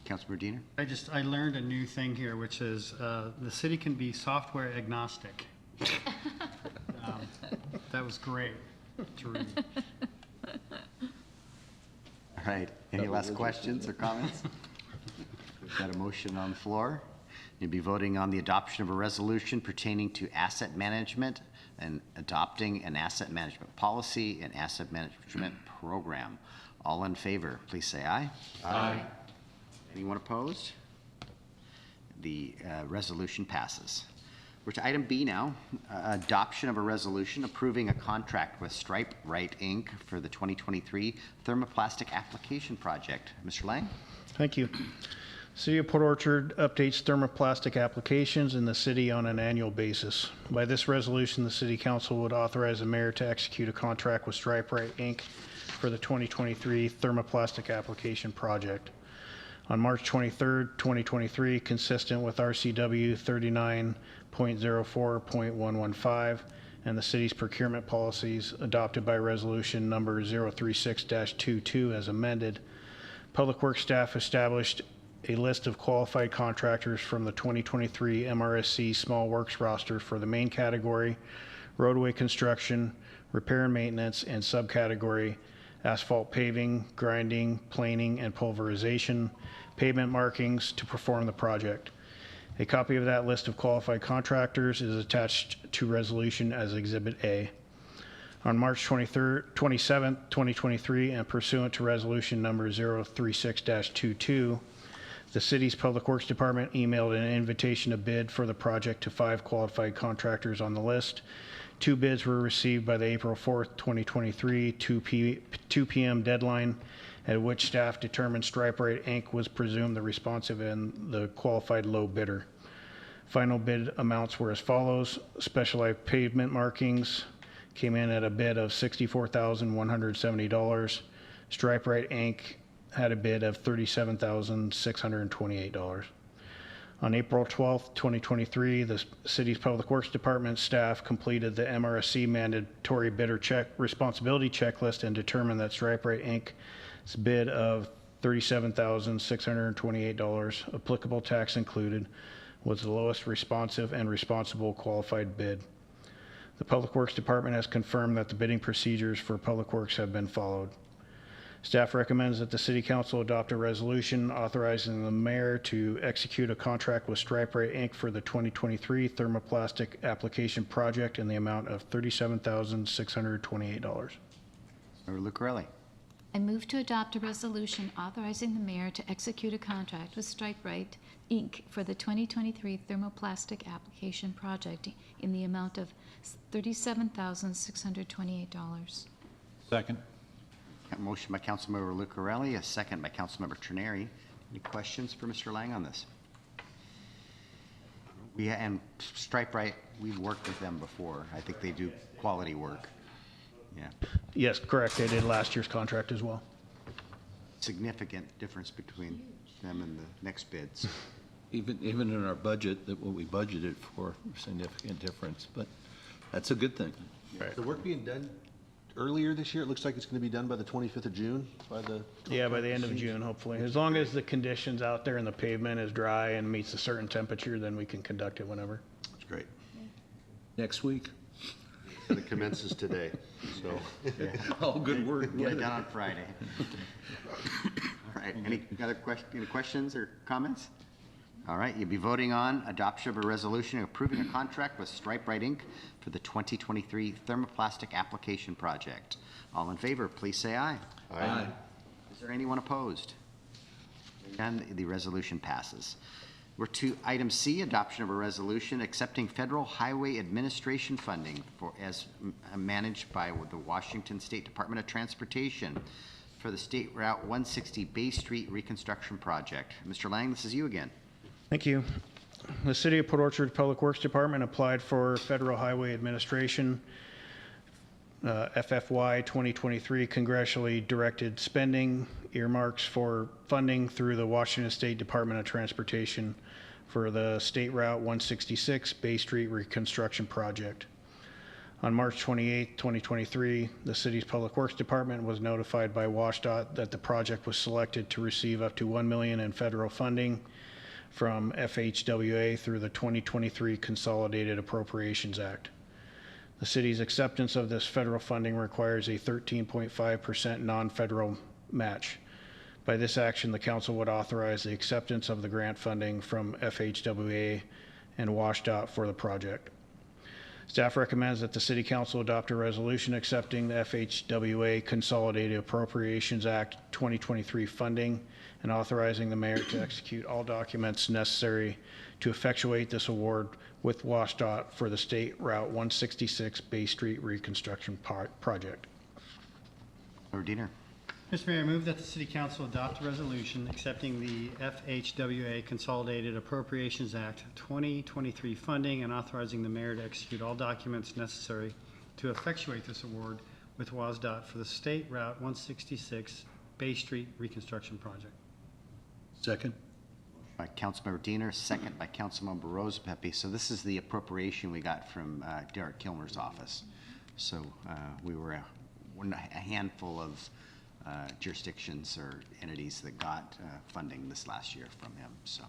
Speaker 2: Councilmember Diener?
Speaker 5: I learned a new thing here, which is the city can be software agnostic. That was great to read.
Speaker 2: All right, any last questions or comments? We've got a motion on the floor. You'll be voting on the adoption of a resolution pertaining to asset management and adopting an asset management policy and asset management program. All in favor, please say aye. Aye. Anyone opposed? The resolution passes. We're to item B now, adoption of a resolution approving a contract with Stripe Right, Inc. for the 2023 thermoplastic application project. Mr. Lang?
Speaker 9: Thank you. City of Port Orchard updates thermoplastic applications in the city on an annual basis. By this resolution, the City Council would authorize the mayor to execute a contract with Stripe Right, Inc. for the 2023 thermoplastic application project. On March 23rd, 2023, consistent with RCW 39.04.115 and the city's procurement policies adopted by resolution number 036-22 as amended, Public Works staff established a list of qualified contractors from the 2023 MRSC Small Works roster for the main category, roadway construction, repair and maintenance, and subcategory asphalt paving, grinding, planing, and pulverization, pavement markings to perform the project. A copy of that list of qualified contractors is attached to resolution as Exhibit A. On March 27, 2023, and pursuant to resolution number 036-22, the city's Public Works Department emailed an invitation to bid for the project to 5 qualified contractors on the list. 2 bids were received by the April 4th, 2023, 2 p.m. deadline, at which staff determined Stripe Right, Inc. was presumed the responsive and the qualified low bidder. Final bid amounts were as follows. Specialized pavement markings came in at a bid of $64,170. Stripe Right, Inc. had a bid of $37,628. On April 12th, 2023, the city's Public Works Department staff completed the MRSC mandatory bidder responsibility checklist and determined that Stripe Right, Inc.'s bid of $37,628, applicable tax included, was the lowest responsive and responsible qualified bid. The Public Works Department has confirmed that the bidding procedures for Public Works have been followed. Staff recommends that the City Council adopt a resolution authorizing the mayor to execute a contract with Stripe Right, Inc. for the 2023 thermoplastic application project in the amount of $37,628.
Speaker 2: Member Lucarelli?
Speaker 4: I move to adopt a resolution authorizing the mayor to execute a contract with Stripe Right, Inc. for the 2023 thermoplastic application project in the amount of $37,628.
Speaker 11: Second.
Speaker 2: A motion by Councilmember Lucarelli, a second by Councilmember Trineri. Any questions for Mr. Lang on this? And Stripe Right, we've worked with them before. I think they do quality work. Yeah.
Speaker 9: Yes, correct. They did last year's contract as well.
Speaker 2: Significant difference between them and the next bids.
Speaker 3: Even in our budget, that what we budgeted for, significant difference, but that's a good thing.
Speaker 1: The work being done earlier this year, it looks like it's going to be done by the 25th of June, by the...
Speaker 9: Yeah, by the end of June, hopefully. As long as the conditions out there and the pavement is dry and meets a certain temperature, then we can conduct it whenever.
Speaker 1: That's great.
Speaker 3: Next week.
Speaker 1: And it commences today, so.
Speaker 3: All good work.
Speaker 2: Get it done on Friday. All right, any other questions or comments? All right, you'll be voting on adoption of a resolution approving a contract with Stripe Right Inc. for the 2023 thermoplastic application project. All in favor, please say aye.
Speaker 1: Aye.
Speaker 2: Is there anyone opposed? And the resolution passes. We're to item C, adoption of a resolution accepting federal highway administration funding as managed by the Washington State Department of Transportation for the State Route 160 Bay Street Reconstruction Project. Mr. Lang, this is you again.
Speaker 9: Thank you. The City of Port Orchard Public Works Department applied for Federal Highway Administration FFY 2023 congressionally directed spending earmarks for funding through the Washington State Department of Transportation for the State Route 166 Bay Street Reconstruction Project. On March 28, 2023, the city's Public Works Department was notified by WashDOT that the project was selected to receive up to $1 million in federal funding from FHWA through the 2023 Consolidated Appropriations Act. The city's acceptance of this federal funding requires a 13.5% non-federal match. By this action, the council would authorize the acceptance of the grant funding from FHWA and WashDOT for the project. Staff recommends that the City Council adopt a resolution accepting the FHWA Consolidated Appropriations Act 2023 funding and authorizing the mayor to execute all documents necessary to effectuate this award with WashDOT for the State Route 166 Bay Street Reconstruction Project.
Speaker 2: Member Diener.
Speaker 5: Mr. Mayor, I move that the City Council adopt a resolution accepting the FHWA Consolidated Appropriations Act 2023 funding and authorizing the mayor to execute all documents necessary to effectuate this award with WashDOT for the State Route 166 Bay Street Reconstruction Project.
Speaker 3: Second?
Speaker 2: By Councilmember Diener, second by Councilmember Rosepepe. So this is the appropriation we got from Derek Kilmer's office. So we were a handful of jurisdictions or entities that got funding this last year from him. So,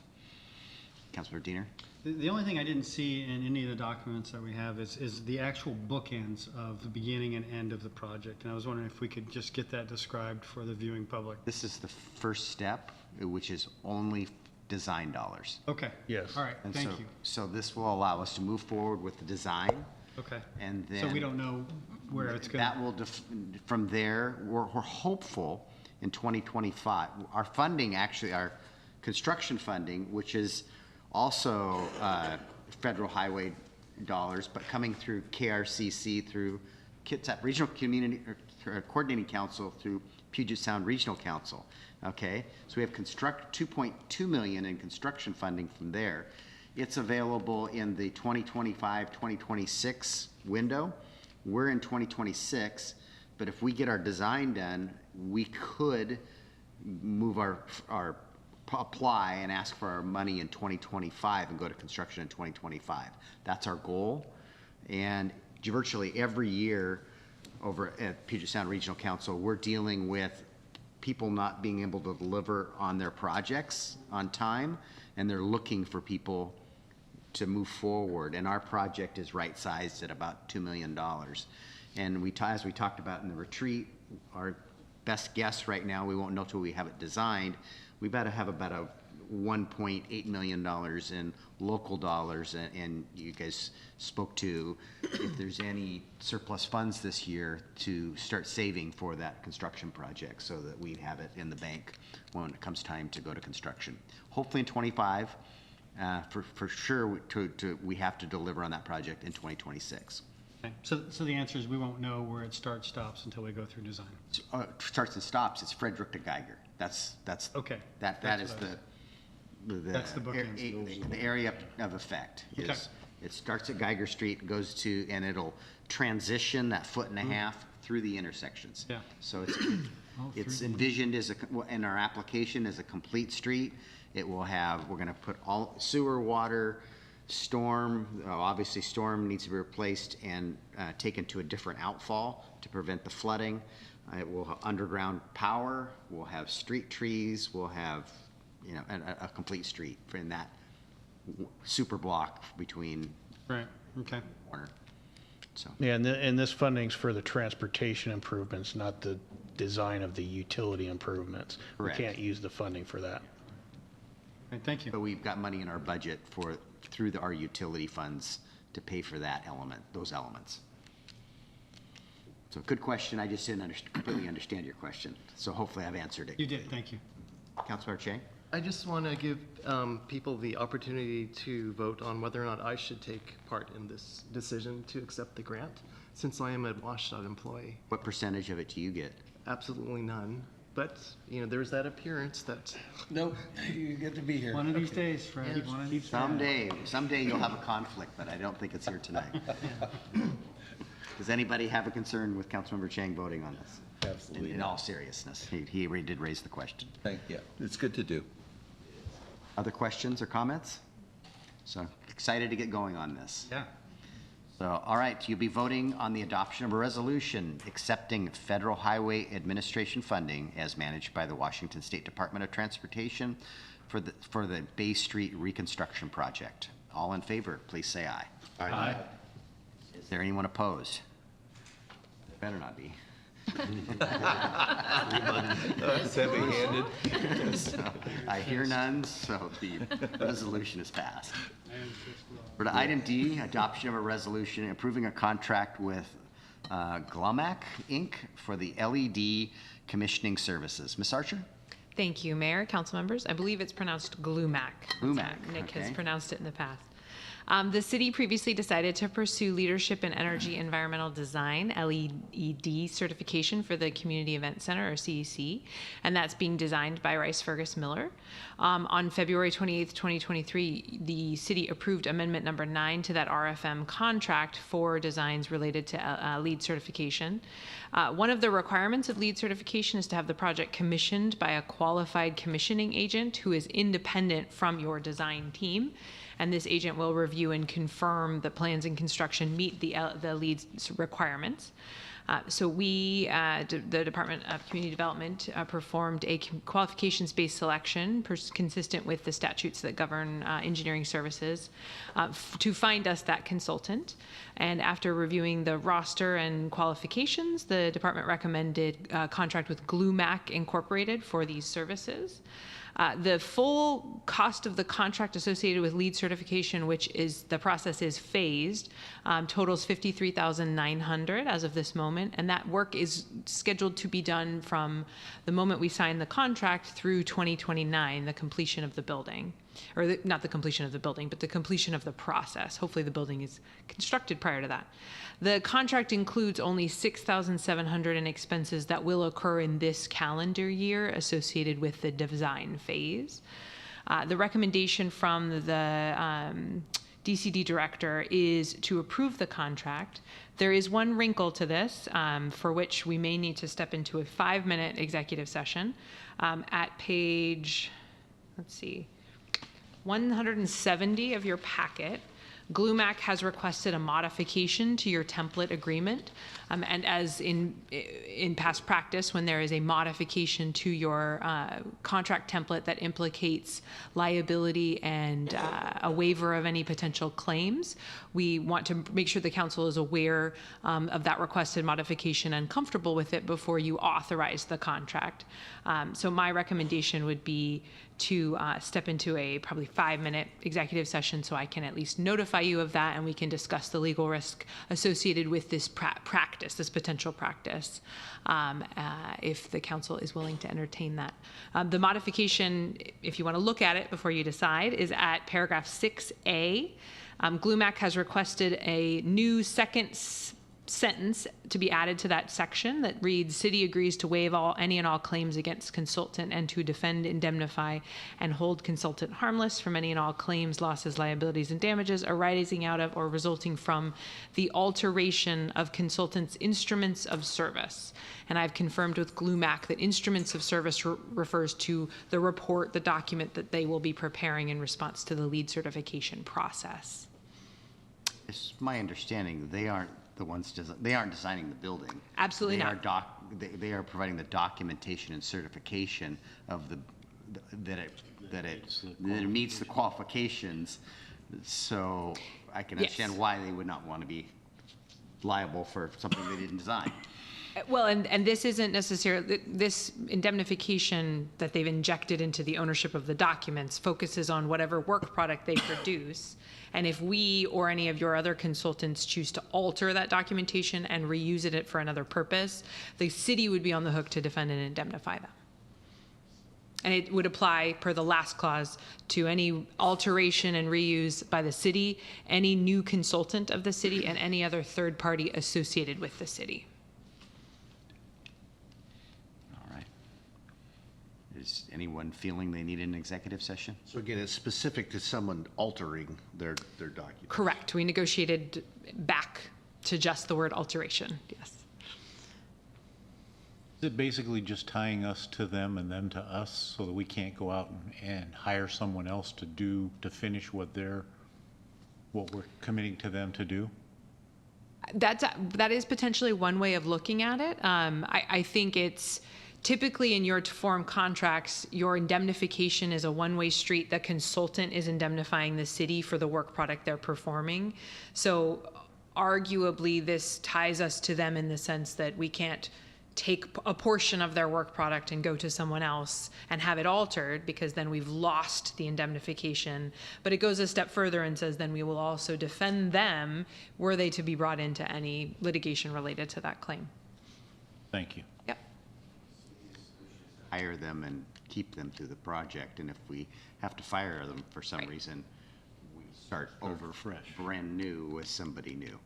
Speaker 2: Councilmember Diener.
Speaker 5: The only thing I didn't see in any of the documents that we have is the actual bookends of the beginning and end of the project. And I was wondering if we could just get that described for the viewing public.
Speaker 2: This is the first step, which is only design dollars.
Speaker 5: Okay.
Speaker 9: Yes.
Speaker 5: All right,
Speaker 2: And
Speaker 5: thank
Speaker 2: so,
Speaker 5: you.
Speaker 2: So this will allow us to move forward with the design.
Speaker 5: Okay.
Speaker 2: And then
Speaker 5: So we don't know where it's going
Speaker 2: that will, from there, we're hopeful in 2025. Our funding, actually, our construction funding, which is also federal highway dollars, but coming through KRCC, through Kitsap Regional Community Coordinating Council, through Puget Sound Regional Council. Okay, so we have $2.2 million in construction funding from there. It's available in the 2025-2026 window. We're in 2026, but if we get our design done, we could move apply and ask for our money in 2025 and go to construction in 2025. That's our goal. And virtually every year over at Puget Sound Regional Council, we're dealing with people not being able to deliver on their projects on time, and they're looking for people to move forward. And our project is right-sized at about $2 million. And as we talked about in the retreat, our best guess right now, we won't know till we have it designed, we better have about a $1.8 million in local dollars, and you guys spoke to if there's any surplus funds this year to start saving for that construction project so that we have it in the bank when it comes time to go to construction. Hopefully in 25, for sure we have to deliver on that project in 2026.
Speaker 5: Okay. So the answer is we won't know where it starts, stops until we go through design.
Speaker 2: Starts and stops, it's Frederick to Geiger. That's
Speaker 5: okay.
Speaker 2: That
Speaker 5: That's
Speaker 2: is
Speaker 5: what
Speaker 2: the
Speaker 5: That's the bookends.
Speaker 2: the area of effect
Speaker 5: Okay.
Speaker 2: is, it starts at Geiger Street, goes to, and it'll transition that foot and a half through the intersections.
Speaker 5: Yeah.
Speaker 2: So it's envisioned as in our application as a complete street. It will have, we're gonna put all sewer, water, storm, obviously storm needs to be replaced and taken to a different outfall to prevent the flooding. It will have underground power, we'll have street trees, we'll have, you know, a complete street in that super block between
Speaker 5: Right, okay.
Speaker 2: Warner. So,
Speaker 9: Yeah, and this funding's for the transportation improvements, not the design of the utility improvements.
Speaker 2: Correct.
Speaker 9: We can't use the funding for that.
Speaker 5: Right, thank you.
Speaker 2: But we've got money in our budget through our utility funds to pay for that element, those elements. So good question. I just didn't completely understand your question. So hopefully I've answered it.
Speaker 5: You did, thank you.
Speaker 2: Councilmember Chang?
Speaker 7: I just want to give people the opportunity to vote on whether or not I should take part in this decision to accept the grant, since I am a WashDOT employee.
Speaker 2: What percentage of it do you get?
Speaker 7: Absolutely none. But, you know, there's that appearance that,
Speaker 12: Nope, you get to be here.
Speaker 5: One of these days, Fred, one of these days.
Speaker 2: Someday you'll have a conflict, but I don't think it's here tonight. Does anybody have a concern with Councilmember Chang voting on this?
Speaker 3: Absolutely.
Speaker 2: In all seriousness, he already did raise the question.
Speaker 3: Thank you. It's good to do.
Speaker 2: Other questions or comments? So excited to get going on this.
Speaker 5: Yeah.
Speaker 2: So, all right, you'll be voting on the adoption of a resolution accepting Federal Highway Administration funding as managed by the Washington State Department of Transportation for the Bay Street Reconstruction Project. All in favor, please say aye.
Speaker 5: Aye.
Speaker 2: Is there anyone opposed? There better not be.
Speaker 3: That's heavy-handed.
Speaker 2: So, I hear none, so the resolution is passed. For the item D, adoption of a resolution approving a contract with Glumac Inc. for the LED commissioning services. Ms. Archer?
Speaker 8: Thank you, Mayor, council members. I believe it's pronounced Glumac.
Speaker 2: Glumac,
Speaker 8: Nick has
Speaker 2: okay.
Speaker 8: pronounced it in the past. The city previously decided to pursue Leadership in Energy Environmental Design, LEED certification for the Community Event Center, or CEC, and that's being designed by Rice Fergus Miller. On February 28th, 2023, the city approved amendment number 9 to that RFM contract for designs related to LEED certification. One of the requirements of LEED certification is to have the project commissioned by a qualified commissioning agent who is independent from your design team. And this agent will review and confirm that plans and construction meet the LEED requirements. So we, the Department of Community Development, performed a qualifications-based selection consistent with the statutes that govern engineering services to find us that consultant. And after reviewing the roster and qualifications, the department recommended a contract with Glumac Incorporated for these services. The full cost of the contract associated with LEED certification, which is the process is phased, totals $53,900 as of this moment, and that work is scheduled to be done from the moment we sign the contract through 2029, the completion of the building. Or not the completion of the building, but the completion of the process. Hopefully the building is constructed prior to that. The contract includes only $6,700 in expenses that will occur in this calendar year associated with the design phase. The recommendation from the DCD director is to approve the contract. There is one wrinkle to this for which we may need to step into a 5-minute executive session. At page, let's see, 170 of your packet, Glumac has requested a modification to your template agreement. And as in past practice, when there is a modification to your contract template that implicates liability and a waiver of any potential claims, we want to make sure the council is aware of that requested modification and comfortable with it before you authorize the contract. So my recommendation would be to step into a probably 5-minute executive session so I can at least notify you of that and we can discuss the legal risk associated with this practice, this potential practice, if the council is willing to entertain that. The modification, if you want to look at it before you decide, is at paragraph 6A. Glumac has requested a new second sentence to be added to that section that reads, "City agrees to waive any and all claims against consultant and to defend, indemnify, and hold consultant harmless from any and all claims, losses, liabilities, and damages arising out of or resulting from the alteration of consultant's instruments of service." And I've confirmed with Glumac that instruments of service refers to the report, the document that they will be preparing in response to the LEED certification process.
Speaker 2: It's my understanding they aren't the ones they aren't designing the building.
Speaker 8: Absolutely
Speaker 2: they
Speaker 8: not.
Speaker 2: They are providing the documentation and certification of that it meets the qualifications. So I can understand why they would not want to be liable for something they didn't design.
Speaker 8: Well, and this isn't necessarily, this indemnification that they've injected into the ownership of the documents focuses on whatever work product they produce. And if we or any of your other consultants choose to alter that documentation and reuse it for another purpose, the city would be on the hook to defend and indemnify them. And it would apply, per the last clause, to any alteration and reuse by the city, any new consultant of the city, and any other third party associated with the city.
Speaker 2: All right. Is anyone feeling they need an executive session?
Speaker 1: So again, it's specific to someone altering their document.
Speaker 8: Correct. We negotiated back to just the word alteration, yes.
Speaker 11: Is it basically just tying us to them and them to us so that we can't go out and hire someone else to finish what we're committing to them to do?
Speaker 8: That is potentially one way of looking at it. I think it's typically in your form contracts, your indemnification is a one-way street. The consultant is indemnifying the city for the work product they're performing. So arguably this ties us to them in the sense that we can't take a portion of their work product and go to someone else and have it altered, because then we've lost the indemnification. But it goes a step further and says then we will also defend them were they to be brought into any litigation related to that claim.
Speaker 11: Thank you.
Speaker 8: Yep.
Speaker 2: Hire them and keep them through the project, and if we have to fire them for some reason, we start over
Speaker 11: fresh,
Speaker 2: brand new with somebody new.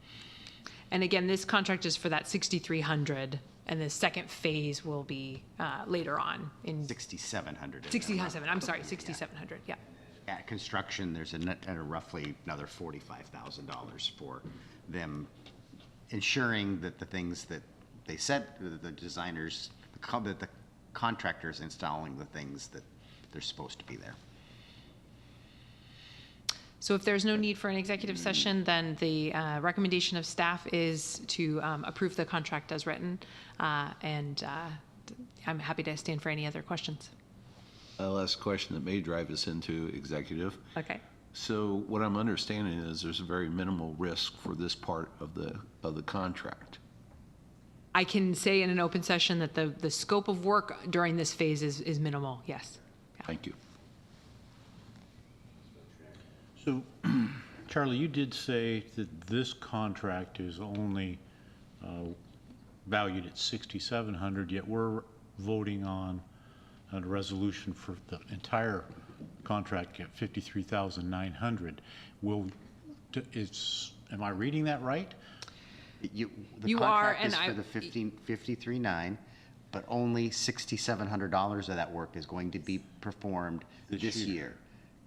Speaker 8: And again, this contract is for that 6,300, and the second phase will be later on in
Speaker 2: 6,700.
Speaker 8: 67. I'm sorry, 6,700. Yeah.
Speaker 2: At construction, there's a roughly another $45,000 for them ensuring that the things that they said, the designers, the contractors installing the things that they're supposed to be there.
Speaker 8: So if there's no need for an executive session, then the recommendation of staff is to approve the contract as written. And I'm happy to stand for any other questions.
Speaker 3: I'll ask a question that may drive us into executive.
Speaker 8: Okay.
Speaker 3: So what I'm understanding is there's a very minimal risk for this part of the contract.
Speaker 8: I can say in an open session that the scope of work during this phase is minimal, yes. Yeah.
Speaker 3: Thank you.
Speaker 11: So, Charlie, you did say that this contract is only valued at $6,700, yet we're voting on a resolution for the entire contract at $53,900. Am I reading that right?
Speaker 2: The
Speaker 8: You are,
Speaker 2: contract
Speaker 8: and
Speaker 2: is
Speaker 8: I-
Speaker 2: for the 53.9, but only $6,700 of that work is going to be performed this year.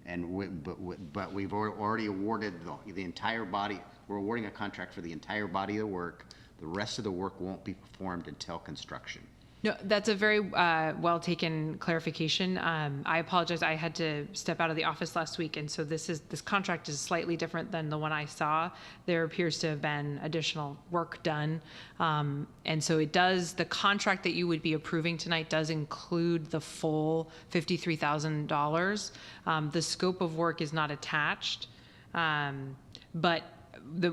Speaker 2: And but we've already awarded the entire body. We're awarding a contract for the entire body of the work. The rest of the work won't be performed until construction.
Speaker 8: No, that's a very well taken clarification. I apologize. I had to step out of the office last week, and so this contract is slightly different than the one I saw. There appears to have been additional work done, and so it does. The contract that you would be approving tonight does include the full $53,000. The scope of work is not attached, but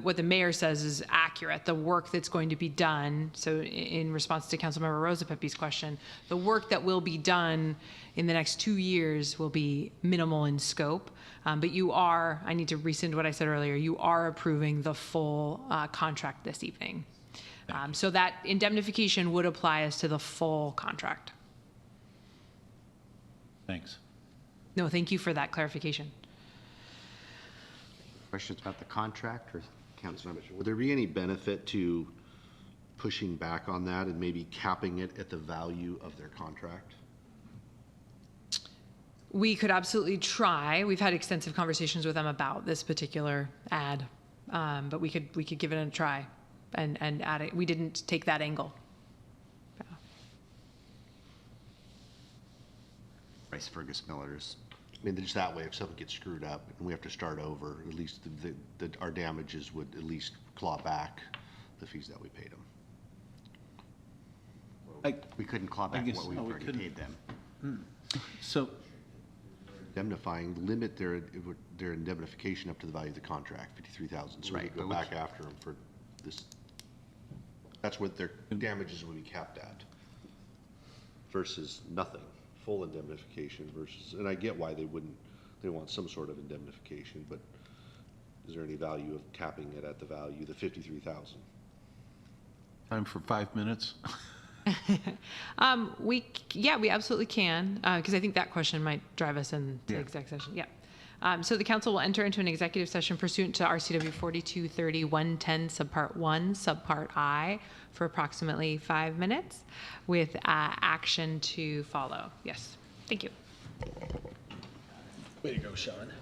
Speaker 8: what the mayor says is accurate. The work that's going to be done, so in response to Councilmember Rosapepe's question, the work that will be done in the next 2 years will be minimal in scope. But you are, I need to rescind what I said earlier, you are approving the full contract this evening. So that indemnification would apply as to the full contract.
Speaker 11: Thanks.
Speaker 8: No, thank you for that clarification.
Speaker 2: Questions about the contract, or Councilmember?
Speaker 1: Would there be any benefit to pushing back on that and maybe capping it at the value of their contract?
Speaker 8: We could absolutely try. We've had extensive conversations with them about this particular ad, but we could give it a try and add it. We didn't take that angle.
Speaker 2: Bryce Fergus Miller's.
Speaker 1: I mean, just that way, if something gets screwed up and we have to start over, at least our damages would at least claw back the fees that we paid them.
Speaker 2: We couldn't claw back
Speaker 3: guess-
Speaker 2: what we've
Speaker 3: no, we
Speaker 2: already
Speaker 3: couldn't.
Speaker 2: paid them.
Speaker 3: So
Speaker 1: Indemnifying, limit their indemnification up to the value of the contract, 53,000. So we
Speaker 2: Right,
Speaker 1: could go
Speaker 2: but we
Speaker 1: back after them for this. That's what their damages would be capped at versus nothing, full indemnification versus, and I get why they want some sort of indemnification, but is there any value of capping it at the value, the 53,000?
Speaker 3: Time for 5 minutes?
Speaker 8: We absolutely can, because I think that question might drive us into exec session. Yeah. So the council will enter into an executive session pursuant to RCW 4230-110 subpart 1, subpart I, for approximately 5 minutes with action to follow. Yes. Thank you.
Speaker 12: Way to go, Sean.